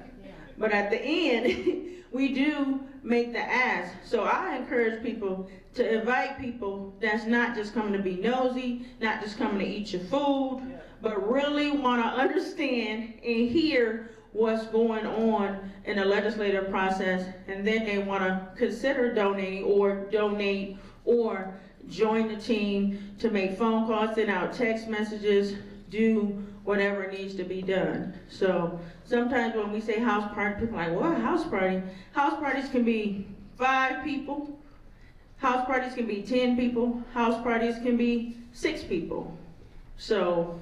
But at the end, we do make the ask. So I encourage people to invite people that's not just coming to be nosy, not just coming to eat your food, but really want to understand and hear what's going on in the legislative process, and then they want to consider donating or donate or join the team to make phone calls, send out text messages, do whatever needs to be done. So sometimes when we say house party, people are like, what, house party? House parties can be 5 people. House parties can be 10 people. House parties can be 6 people. So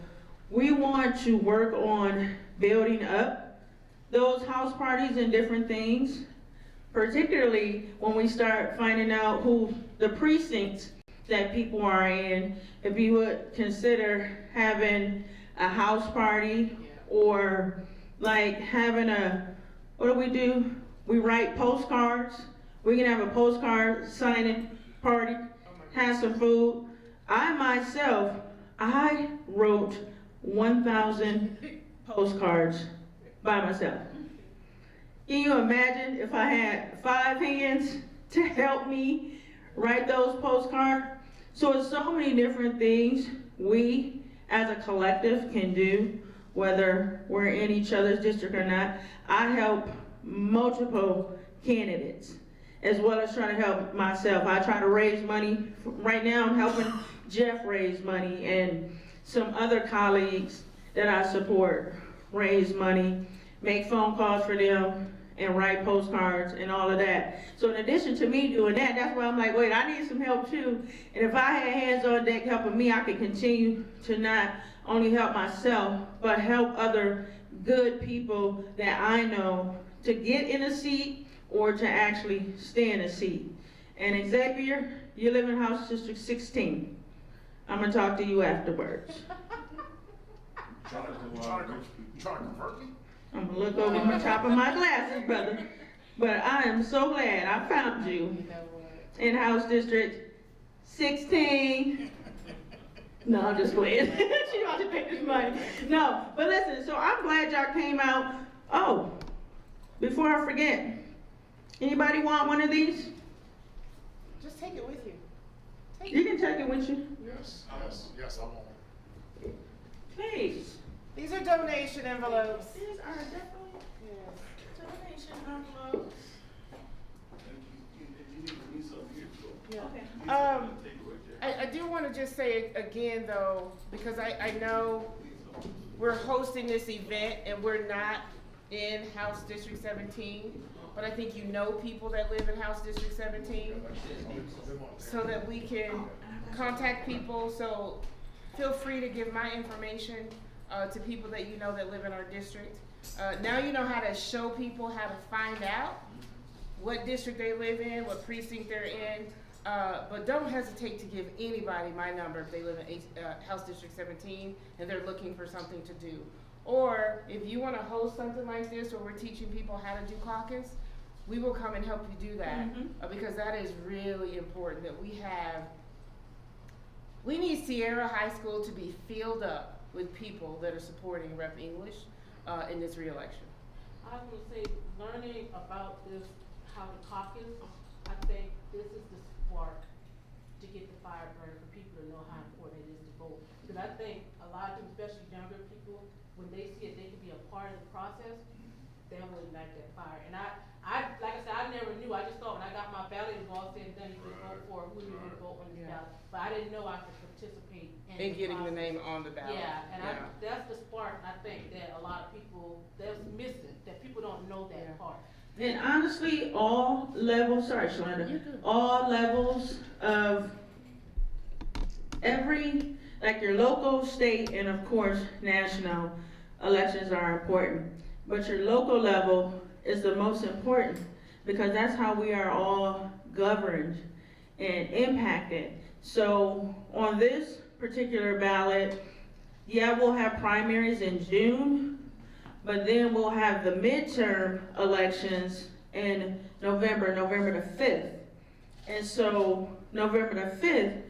we want to work on building up those house parties and different things, particularly when we start finding out who the precincts that people are in. If you would consider having a house party, or like having what do? We write postcards. We can have a postcard signing party, have some food. I wrote 1,000 postcards by myself. Can you imagine if I had 5 hands to help me write those postcards? So it's so many different things we as a collective can do, whether we're in each other's district or not. I help multiple candidates. as well as trying to help myself. I try to raise money. Right now, I'm helping Jeff raise money and some other colleagues that I support raise money, make phone calls for them, and write postcards and all of that. So in addition to me doing that, that's why I'm like, wait, I need some help too. And if I had hands on deck helping me, I could continue to not only help myself, but help other good people that I know to get in a seat or to actually stay in a seat. And Xavier, you live in House District 16. I'm gonna talk to you afterwards. Jonathan, You trying to convert me? I'm gonna look over the top of my glasses, brother. But I am so glad I found you in House District 16. No, I'm just playing. She about to take this money. No, but listen, so I'm glad y'all came out. Oh, before I forget, anybody want one of these? Just take it with you. You can take it with you. Yes, I want one. Please. These are donation envelopes. These are definitely donation envelopes. You need something here, so. Yeah. Okay. You need something to take it right there. I do want to just say it again though, because I know we're hosting this event and we're not in House District 17, but I think you know people that live in House District 17, so that we can contact people. So feel free to give my information to people that you know that live in our district. Now you know how to show people how to find out what district they live in, what precinct they're in. But don't hesitate to give anybody my number if they live in House District 17 and they're looking for something to do. Or if you want to host something like this where we're teaching people how to do caucus, we will come and help you do that. Because that is really important that we need Sierra High School to be filled up with people that are supporting Rep. English in this re-election. I was gonna say, learning about this, how to caucus, I think this is the spark to get the fire burning for people to know how important it is to vote. Because I think a lot of people, especially younger people, when they see it, they can be a part of the process, they'll ignite that fire. And I, like I said, I never knew. I just thought when I got my ballot, it was all said and done, you could vote for who you would vote on the ballot. But I didn't know I could participate in And getting the process. name on the ballot. Yeah, and that's the spark, I think, that a lot of people, that's missing, that people don't know that part. And honestly, all levels, sorry, Shalanda, all levels of like your local, state, and of course, national elections are important. But your local level is the most important because that's how we are all governed and impacted. So on this particular ballot, yeah, we'll have primaries in June, but then we'll have the midterm elections in November the 5th. And so November the 5th,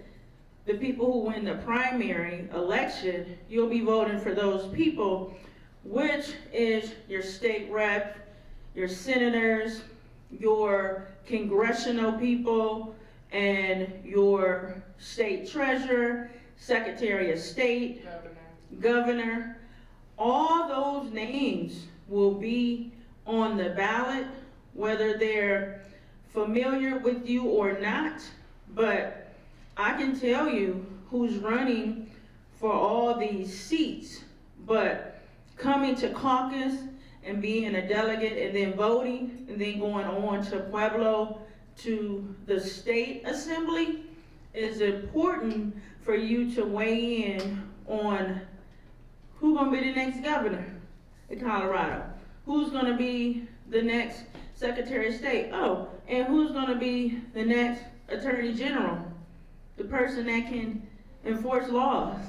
the people who win the primary election, you'll be voting for those people, which is your state rep, your senators, your congressional people, and your state treasurer, secretary of state, governor. All those names will be on the ballot, whether they're familiar with you or not, but I can tell you who's running for all these seats, but coming to caucus and being a delegate and then voting and then going on to Pueblo to the state assembly is important for you to weigh in on who's gonna be the next governor in Colorado, who's gonna be the next secretary of state, oh, and who's gonna be the next attorney general, the person that can enforce laws.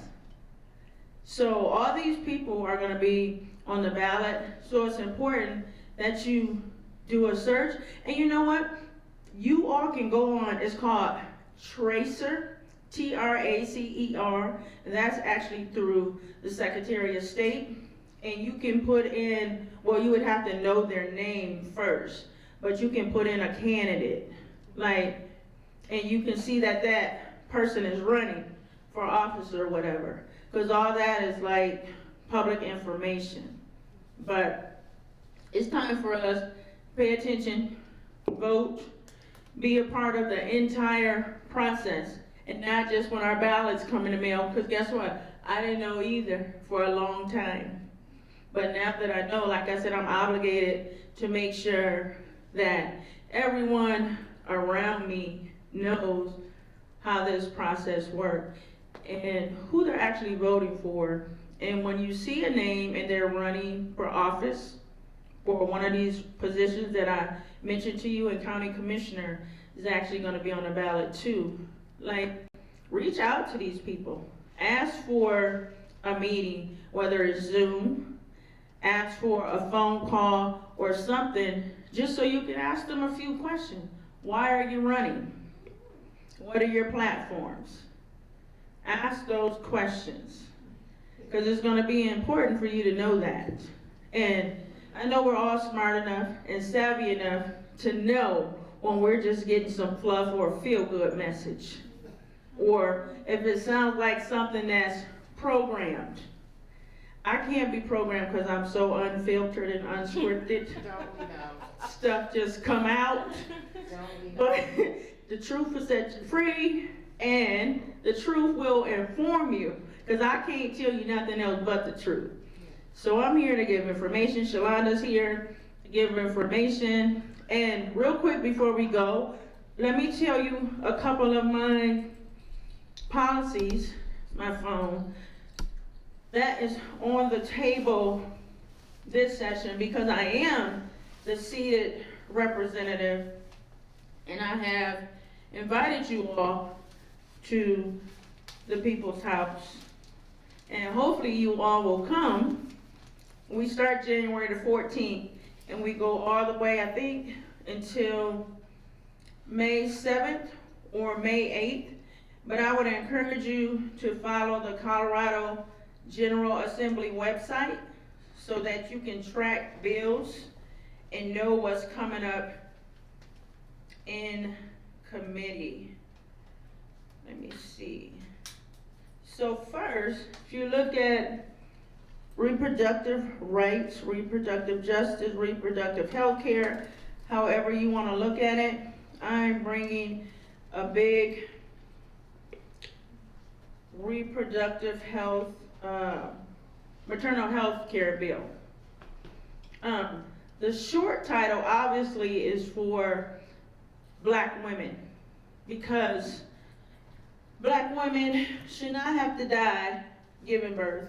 So all these people are gonna be on the ballot, so it's important that you do a search. And you know what? You all can go on, it's called Tracer, Tracer, and that's actually through the Secretary of State. And you can put in, well, you would have to know their name first, but you can put in a candidate, like, and you can see that that person is running for office or whatever, because all that is like public information. But it's time for us to pay attention, vote, be a part of the entire process and not just when our ballots come in the mail, because guess what? I didn't know either for a long time. But now that I know, like I said, I'm obligated to make sure that everyone around me knows how this process works and who they're actually voting for. And when you see a name and they're running for office for one of these positions that I mentioned to you, and county commissioner is actually going to be on the ballot too. Like, reach out to these people. Ask for a meeting, whether it's Zoom, ask for a phone call or something, just so you can ask them a few questions. Why are you running? What are your platforms? Ask those questions, because it's going to be important for you to know that. And I know we're all smart enough and savvy enough to know when we're just getting some fluff or a feel-good message, or if it sounds like something that's programmed. I can't be programmed because I'm so unfiltered and unscripted. Don't we know? Stuff just come out. Don't we know? But the truth will set you free, and the truth will inform you, because I can't tell you nothing else but the truth. So I'm here to give information. Shalonda's here to give information. And real quick before we go, let me tell you a couple of my policies, my phone, that is on the table this session, because I am the seated representative and I have invited you all to the People's House. And hopefully you all will come. We start January the 14th and we go all the way, I think, until May 7th or May 8th. But I would encourage you to follow the Colorado General Assembly website so that you can track bills and know what's coming up in committee. Let me see. So first, if you look at reproductive rights, reproductive justice, reproductive health care, however you want to look at it, I'm bringing a big reproductive health, maternal health care bill. The short title obviously is for Black women, because Black women should not have to die giving birth.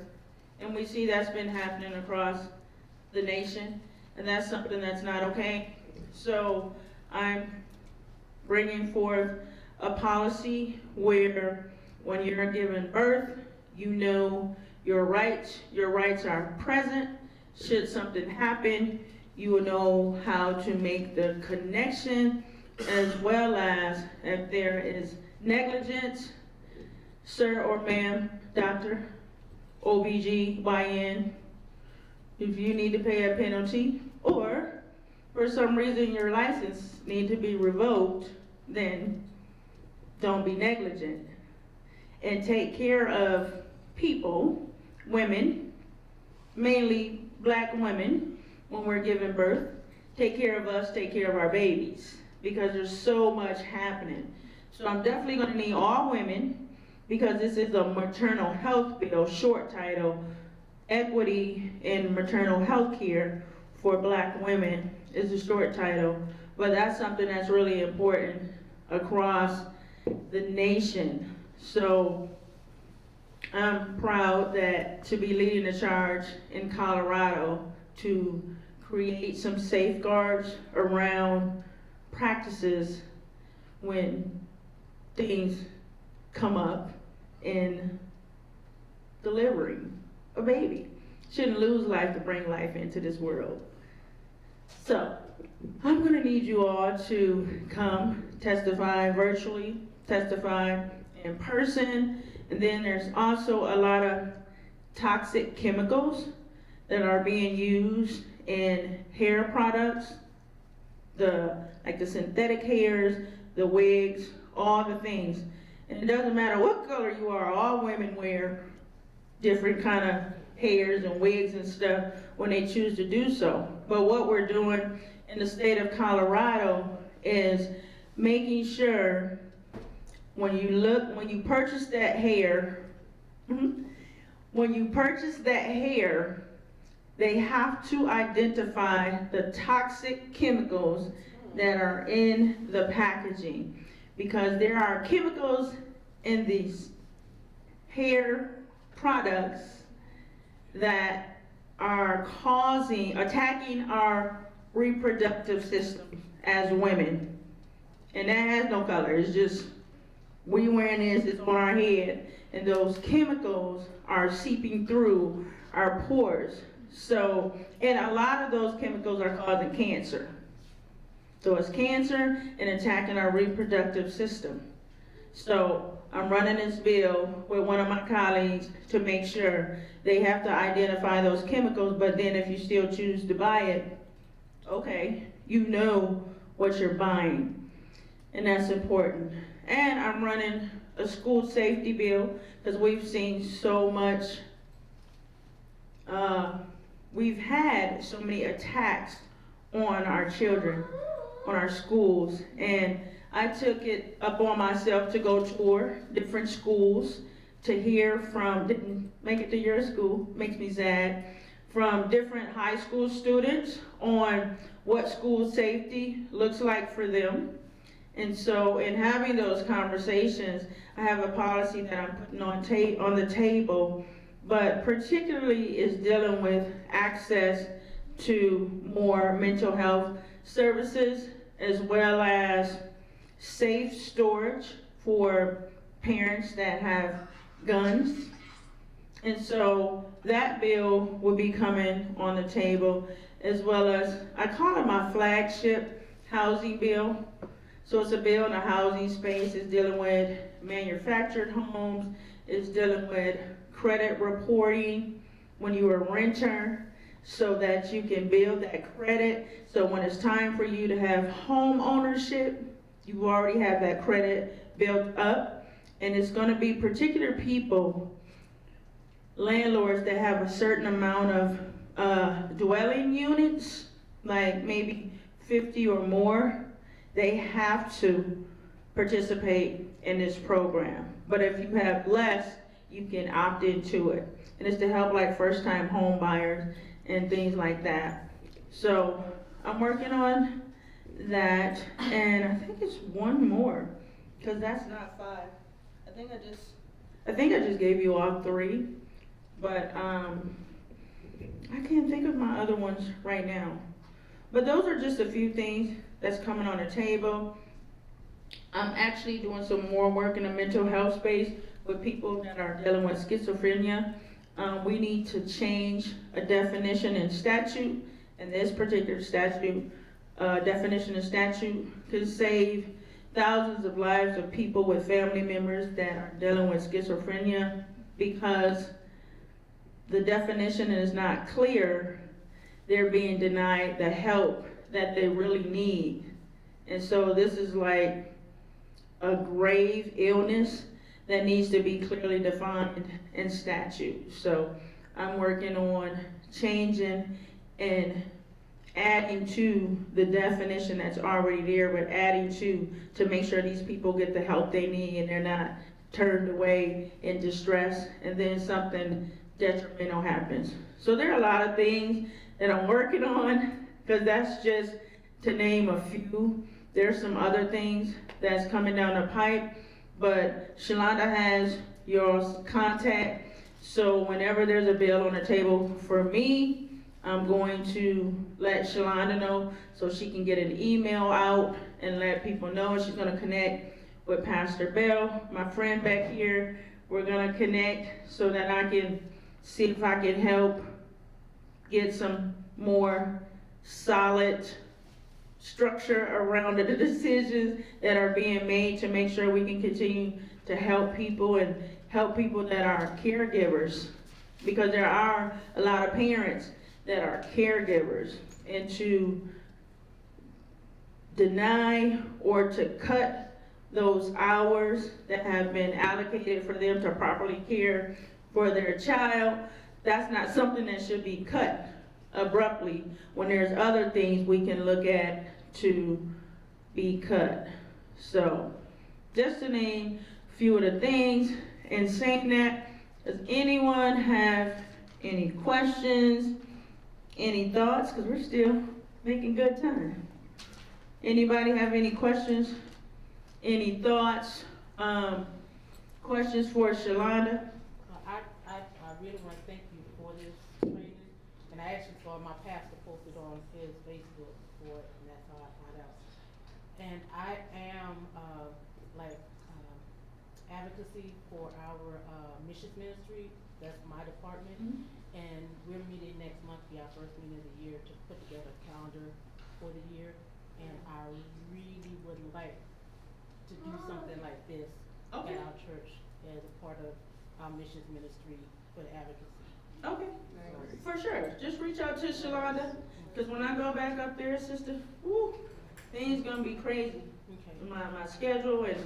And we see that's been happening across the nation, and that's something that's not okay. So I'm bringing forth a policy where when you're giving birth, you know your rights are present. Should something happen, you will know how to make the connection, as well as if there is negligence, sir or ma'am, doctor, OBGYN, if you need to pay a penalty, or for some reason your license need to be revoked, then don't be negligent. And take care of people, women, mainly Black women, when we're giving birth. Take care of us, take care of our babies, because there's so much happening. So I'm definitely gonna need all women, because this is a maternal health bill, short title, equity in maternal health care for Black women is a short title, but that's something that's really important across the nation. So I'm proud to be leading the charge in Colorado to create some safeguards around practices when things come up in delivering a baby. Shouldn't lose life to bring life into this world. So I'm gonna need you all to come testify virtually, testify in person, and then there's also a lot of toxic chemicals that are being used in hair products, like the synthetic hairs, the wigs, all the things. And it doesn't matter what color you are, all women wear different kind of hairs and wigs and stuff when they choose to do so. But what we're doing in the state of Colorado is making sure when you purchase that hair, they have to identify the toxic chemicals that are in the packaging, because there are chemicals in these hair products that are attacking our reproductive system as women. And that has no color, it's just, we wearing this, it's on our head, and those chemicals are seeping through our pores. So, and a lot of those chemicals are causing cancer. So it's cancer and attacking our reproductive system. So I'm running this bill with one of my colleagues to make sure they have to identify those chemicals, but then if you still choose to buy it, okay, you know what you're buying, and that's important. And I'm running a school safety bill, because we've seen so much, we've had so many attacks on our children, on our schools, and I took it up on myself to go tour different schools to hear from, didn't make it to your school, makes me sad, from different high school students on what school safety looks like for them. And so in having those conversations, I have a policy that I'm putting on the table, but particularly is dealing with access to more mental health services, as well as safe storage for parents that have guns. And so that bill will be coming on the table, as well as, I call it my flagship housing bill. So it's a bill in the housing space. It's dealing with manufactured homes. It's dealing with credit reporting when you're a renter, so that you can build that credit. So when it's time for you to have home ownership, you already have that credit built up. And it's gonna be particular people, landlords that have a certain amount of dwelling units, like maybe 50 or more, they have to participate in this program. But if you have less, you can opt into it. And it's to help like first-time home buyers and things like that. So I'm working on that, and I think it's one more, because that's not 5. I think I just gave you all 3, but I can't think of my other ones right now. But those are just a few things that's coming on the table. I'm actually doing some more work in the mental health space with people that are dealing with schizophrenia. We need to change a definition in statute, and this particular statute, definition of statute could save thousands of lives of people with family members that are dealing with schizophrenia, because the definition is not clear. They're being denied the help that they really need. And so this is like a grave illness that needs to be clearly defined in statute. So I'm working on changing and adding to the definition that's already there, but adding to make sure these people get the help they need and they're not turned away in distress and then something detrimental happens. So there are a lot of things that I'm working on, because that's just to name a few. There's some other things that's coming down the pipe, but Shalonda has your contact. So whenever there's a bill on the table for me, I'm going to let Shalonda know so she can get an email out and let people know. She's gonna connect with Pastor Bell, my friend back here. We're gonna connect so that I can see if I can help get some more solid structure around the decisions that are being made to make sure we can continue to help people and help people that are caregivers, because there are a lot of parents that are caregivers, and to deny or to cut those hours that have been allocated for them to properly care for their child, that's not something that should be cut abruptly when there's other things we can look at to be cut. So, just to name a few of the things, and saying that, does anyone have any questions, any thoughts? Because we're still making good time. Anybody have any questions, any thoughts, questions for Shalonda? I really want to thank you for this training, and I actually saw my pastor posted on his Facebook for it, and that's how I found out. And I am, advocacy for our, missions ministry, that's my department. And we're meeting next month, be our first meeting of the year, to put together a calendar for the year. And I really would like to do something like this Okay. at our church as a part of our missions ministry for the advocacy. Okay, for sure. Just reach out to Shalonda, because when I go back up there, sister, woo, things gonna be crazy. Okay. My schedule, and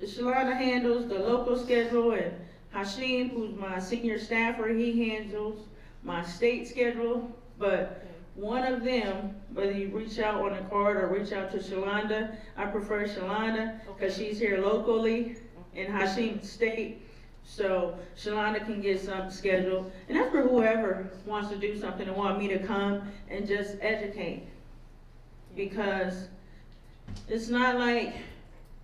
Shalonda handles the local schedule, and Hashim, who's my senior staffer, he handles my state schedule. But one of them, whether you reach out on a card or reach out to Shalonda, I prefer Shalonda because she's here locally in Hashim State. So Shalonda can get something scheduled. And that's for whoever wants to do something and want me to come and just educate. Because it's not like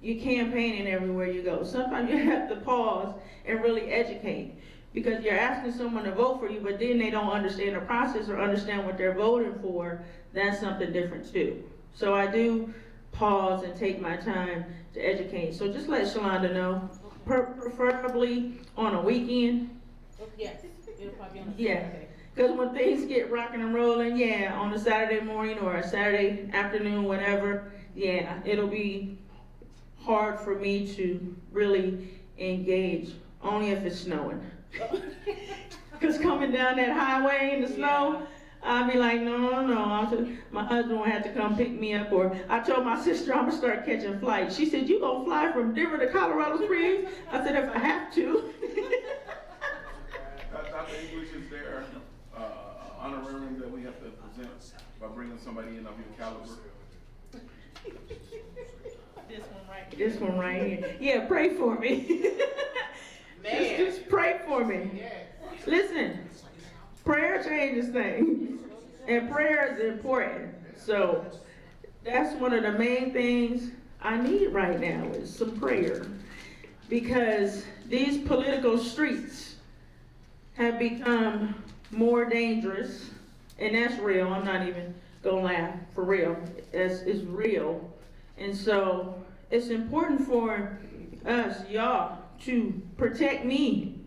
you're campaigning everywhere you go. Sometimes you have to pause and really educate, because you're asking someone to vote for you, but then they don't understand the process or understand what they're voting for. That's something different too. So I do pause and take my time to educate. So just let Shalonda know, preferably on a weekend. Yes, it'll probably be on a Yeah. Saturday. Because when things get rocking and rolling, yeah, on a Saturday morning or a Saturday afternoon, whatever, yeah, it'll be hard for me to really engage, only if it's snowing. Because coming down that highway in the snow, I'll be like, no. My husband will have to come pick me up. Or I told my sister I'm gonna start catching flights. She said, you gonna fly from Denver to Colorado Springs? I said, if I have to. Dr. English, is there honorarium that we have to present by bringing somebody in of your caliber? This one right here. Yeah, pray for me. Just pray for me. Listen, prayer changes things. And prayer is important. So that's one of the main things I need right now is some prayer. Because these political streets have become more dangerous. And that's real. I'm not even gonna laugh. For real. It's real. And so it's important for us, y'all, to protect me.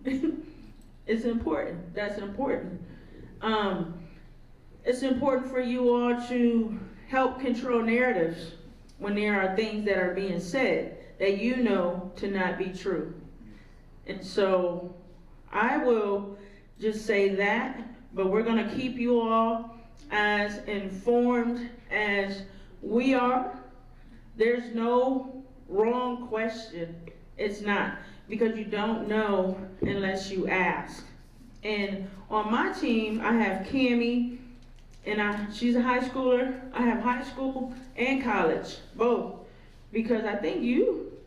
It's important. That's important. It's important for you all to help control narratives when there are things that are being said that you know to not be true. And so I will just say that, but we're gonna keep you all as informed as we are. There's no wrong question. It's not, because you don't know unless you ask. And on my team, I have Cammie, and she's a high schooler. I have high school and college, both. Because I think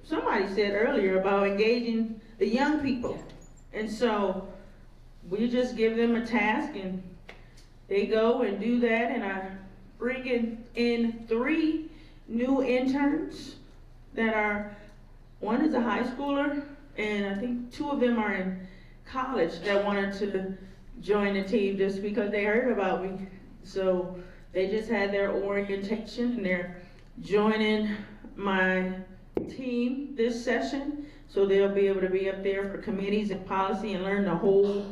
somebody said earlier about engaging the young people. And so we just give them a task and they go and do that, and I bring in 3 new interns that are, one is a high schooler, and I think 2 of them are in college that wanted to join the team just because they heard about me. So they just had their orientation and they're joining my team this session. So they'll be able to be up there for committees and policy and learn the whole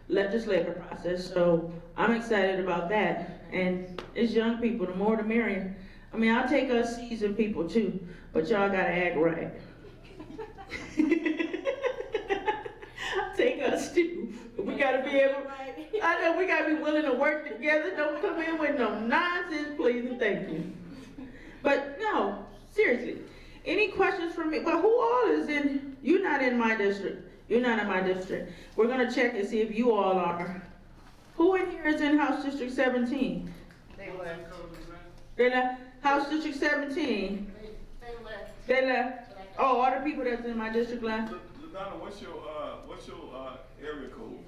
legislative process. So I'm excited about that. And it's young people, the more the merrier. I mean, I'll take us seasoned people too, but y'all gotta act right. Take us too. We gotta be able, I know we gotta be willing to work together. Don't come in with no nonsense, please and thank you. But no, seriously, any questions from me? But who all is in, you're not in my district. You're not in my district. We're gonna check and see if you all are. Who in here is in House District 17? They left. They're not, House District 17. They left. They left. Oh, all the people that's in my district left. LaDonna, what's your area code?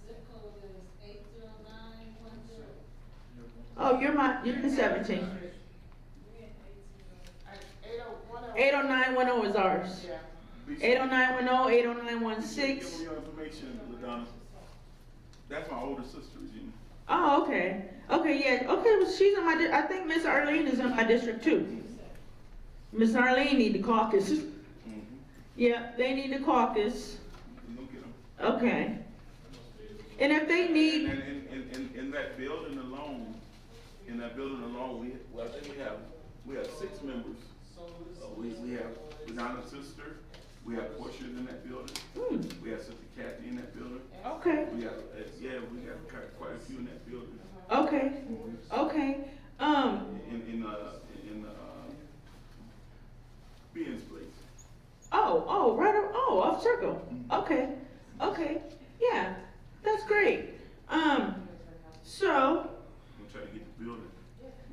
Zip code is 80910. Oh, you're in 17. 80910 is ours. Yeah. 80910, Give 80916. me your information, LaDonna. That's my older sister, Regina. Oh, okay. Okay, yeah. Okay, well, she's in my I think Miss Arlene is in my district too. Miss Arlene need the caucus. Mm-hmm. Yeah, they need the caucus. Go get them. Okay. And if they need, And in that building alone, I think we have 6 members. We have LaDonna's sister, we have Portia in that building, we have Sister Kathy in that building. okay, We have, we got quite a few in that building. okay, okay. In Ben's place. Off Circle. Okay, okay, yeah, that's great. So, I'm trying to get the building.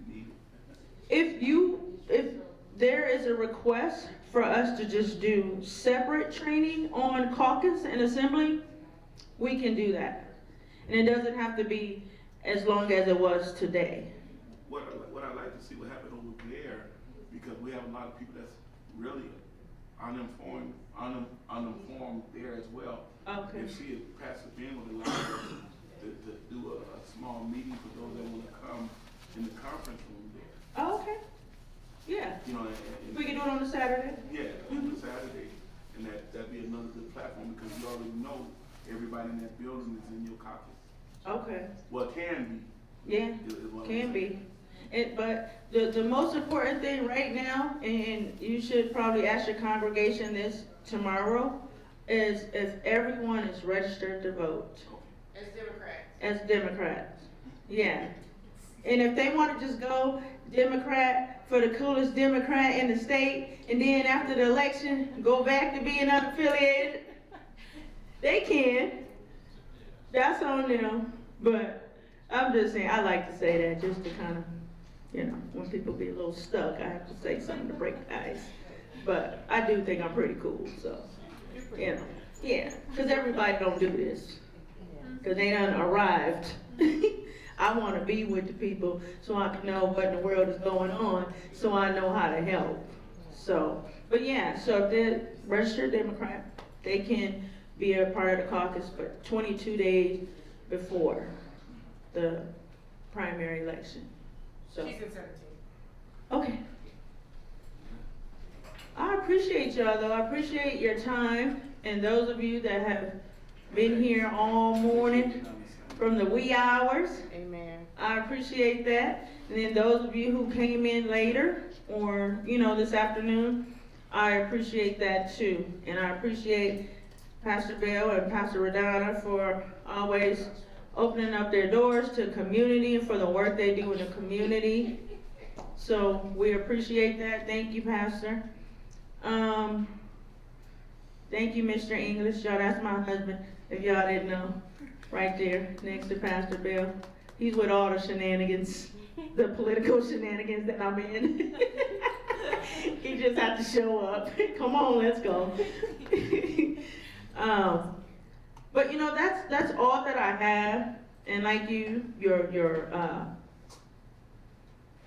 We need it. if there is a request for us to just do separate training on caucus and assembly, we can do that. And it doesn't have to be as long as it was today. What I like to see what happened over there, because we have a lot of people that's really uninformed there as well. Okay. And see if Pastor Ben would allow us to do a small meeting for those that want to come in the conference room there. Okay, yeah. You know, and We can do it on a Saturday. yeah, on Saturday, and that'd be another good platform because you already know everybody in that building is in your caucus. Okay, Well, it can yeah, be. is what I'm can saying. be. But the most important thing right now, and you should probably ask your congregation this tomorrow, is if everyone is registered to vote As Democrats. as Democrats. Yeah. And if they want to just go Democrat for the coolest Democrat in the state, and then after the election, go back to being unaffiliated, they can. That's on them. But I'm just saying, I like to say that just to kind of, when people be a little stuck, I have to say something to break the ice. But I do think I'm pretty cool, so, yeah, because everybody don't do this. Because they done arrived. I want to be with the people so I can know what in the world is going on, so I know how to help. So, but yeah, so if they're registered Democrat, they can be a part of the caucus for 22 days before the primary election. So, She's in 17. okay. I appreciate y'all though. I appreciate your time, and those of you that have been here all morning from the wee hours. Amen. I appreciate that. And then those of you who came in later or, this afternoon, I appreciate that too. And I appreciate Pastor Bell and Pastor Radana for always opening up their doors to community and for the work they do in the community. So we appreciate that. Thank you, Pastor. Thank you, Mr. English. Y'all, that's my husband, if y'all didn't know. Right there, next to Pastor Bell. He's with all the shenanigans, the political shenanigans that I'm in. He just had to show up. Come on, let's go. But that's all that I have. And like your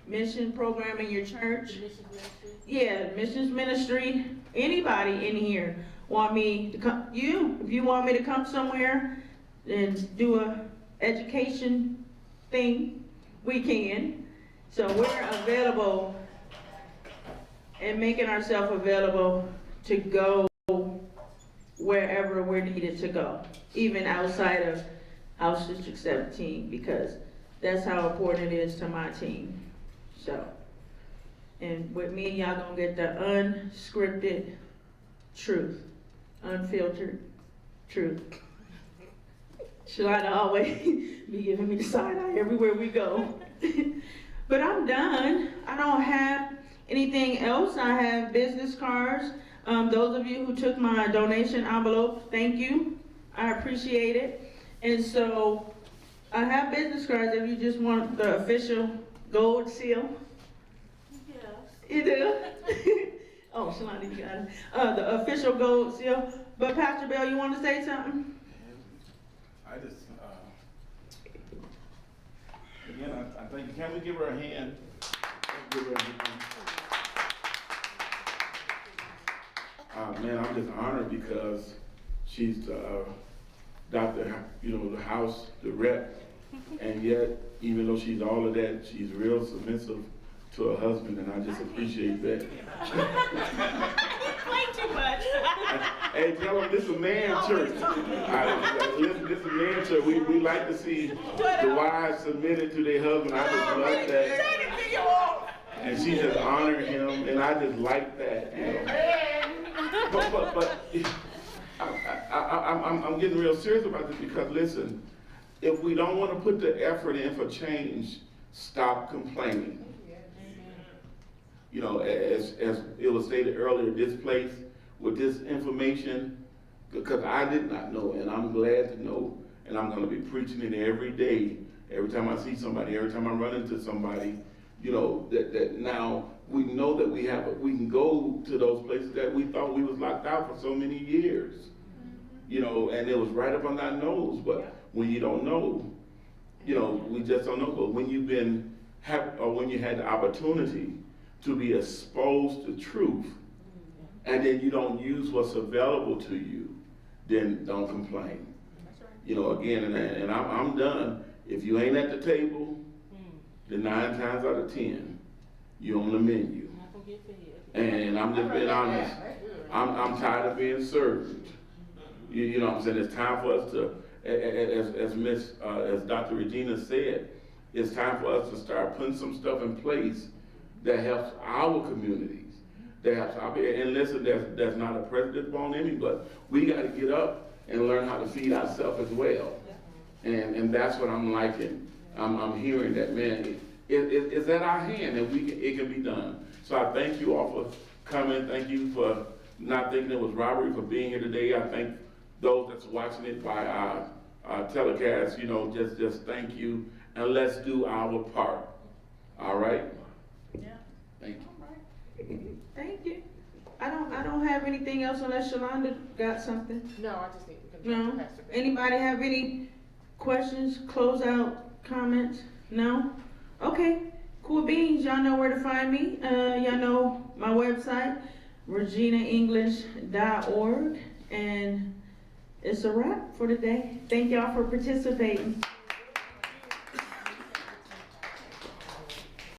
mission program in your church. Yeah, missions ministry. Anybody in here want me to come? If you want me to come somewhere and do a education thing, we can. So we're available and making ourselves available to go wherever we're needed to go, even outside of House District 17, because that's how important it is to my team. So, and with me, y'all gonna get the unscripted truth, unfiltered truth. Shalana always be giving me the side eye everywhere we go. But I'm done. I don't have anything else. I have business cards. Those of you who took my donation envelope, thank you. I appreciate it. And so I have business cards if you just want the official gold seal. Yes. You do? Shalonda, you got it. The official gold seal. But Pastor Bell, you want to say something? I just, again, I think, can we give her a hand? Give her a hand. Man, I'm just honored because she's Dr., the House, the rep, and yet, even though she's all of that, she's real submissive to her husband, and I just appreciate that. Way too much. Hey, tell them this is a man church. Listen, this is a man church. We like to see the wives submitted to their husband. I just love that. And she just honored him, and I just like that. But I'm getting real serious about this because listen, if we don't want to put the effort in for change, stop complaining. As it was stated earlier, this place with this information, because I did not know, and I'm glad to know, and I'm going to be preaching it every day, every time I see somebody, every time I run into somebody, that now we know that we can go to those places that we thought we was locked out for so many years, and it was right up on our nose, but when you don't know, we just don't know, but when when you had the opportunity to be exposed to truth, and then you don't use what's available to you, then don't complain. Again, and I'm done. If you ain't at the table, then 9 times out of 10, you're on the menu. And I'm just being honest. I'm tired of being served. You know what I'm saying? It's time for us to, as Dr. Regina said, it's time for us to start putting some stuff in place that helps our communities, that helps our, and listen, there's not a prejudice on any, but we got to get up and learn how to feed ourselves as well. And that's what I'm liking. I'm hearing that, man, it's at our hand and it can be done. So I thank you all for coming. Thank you for not thinking it was robbery, for being here today. I thank those that's watching it by our telecast, just thank you, and let's do our part. All right? Thank you. Thank you. I don't have anything else unless Shalonda got something. No, I just think we can No? talk to Pastor Bell. Anybody have any questions, close out comments? No? Okay, cool beans. Y'all know where to find me. Y'all know my website, reginaenglish.org. And it's a wrap for today. Thank y'all for participating.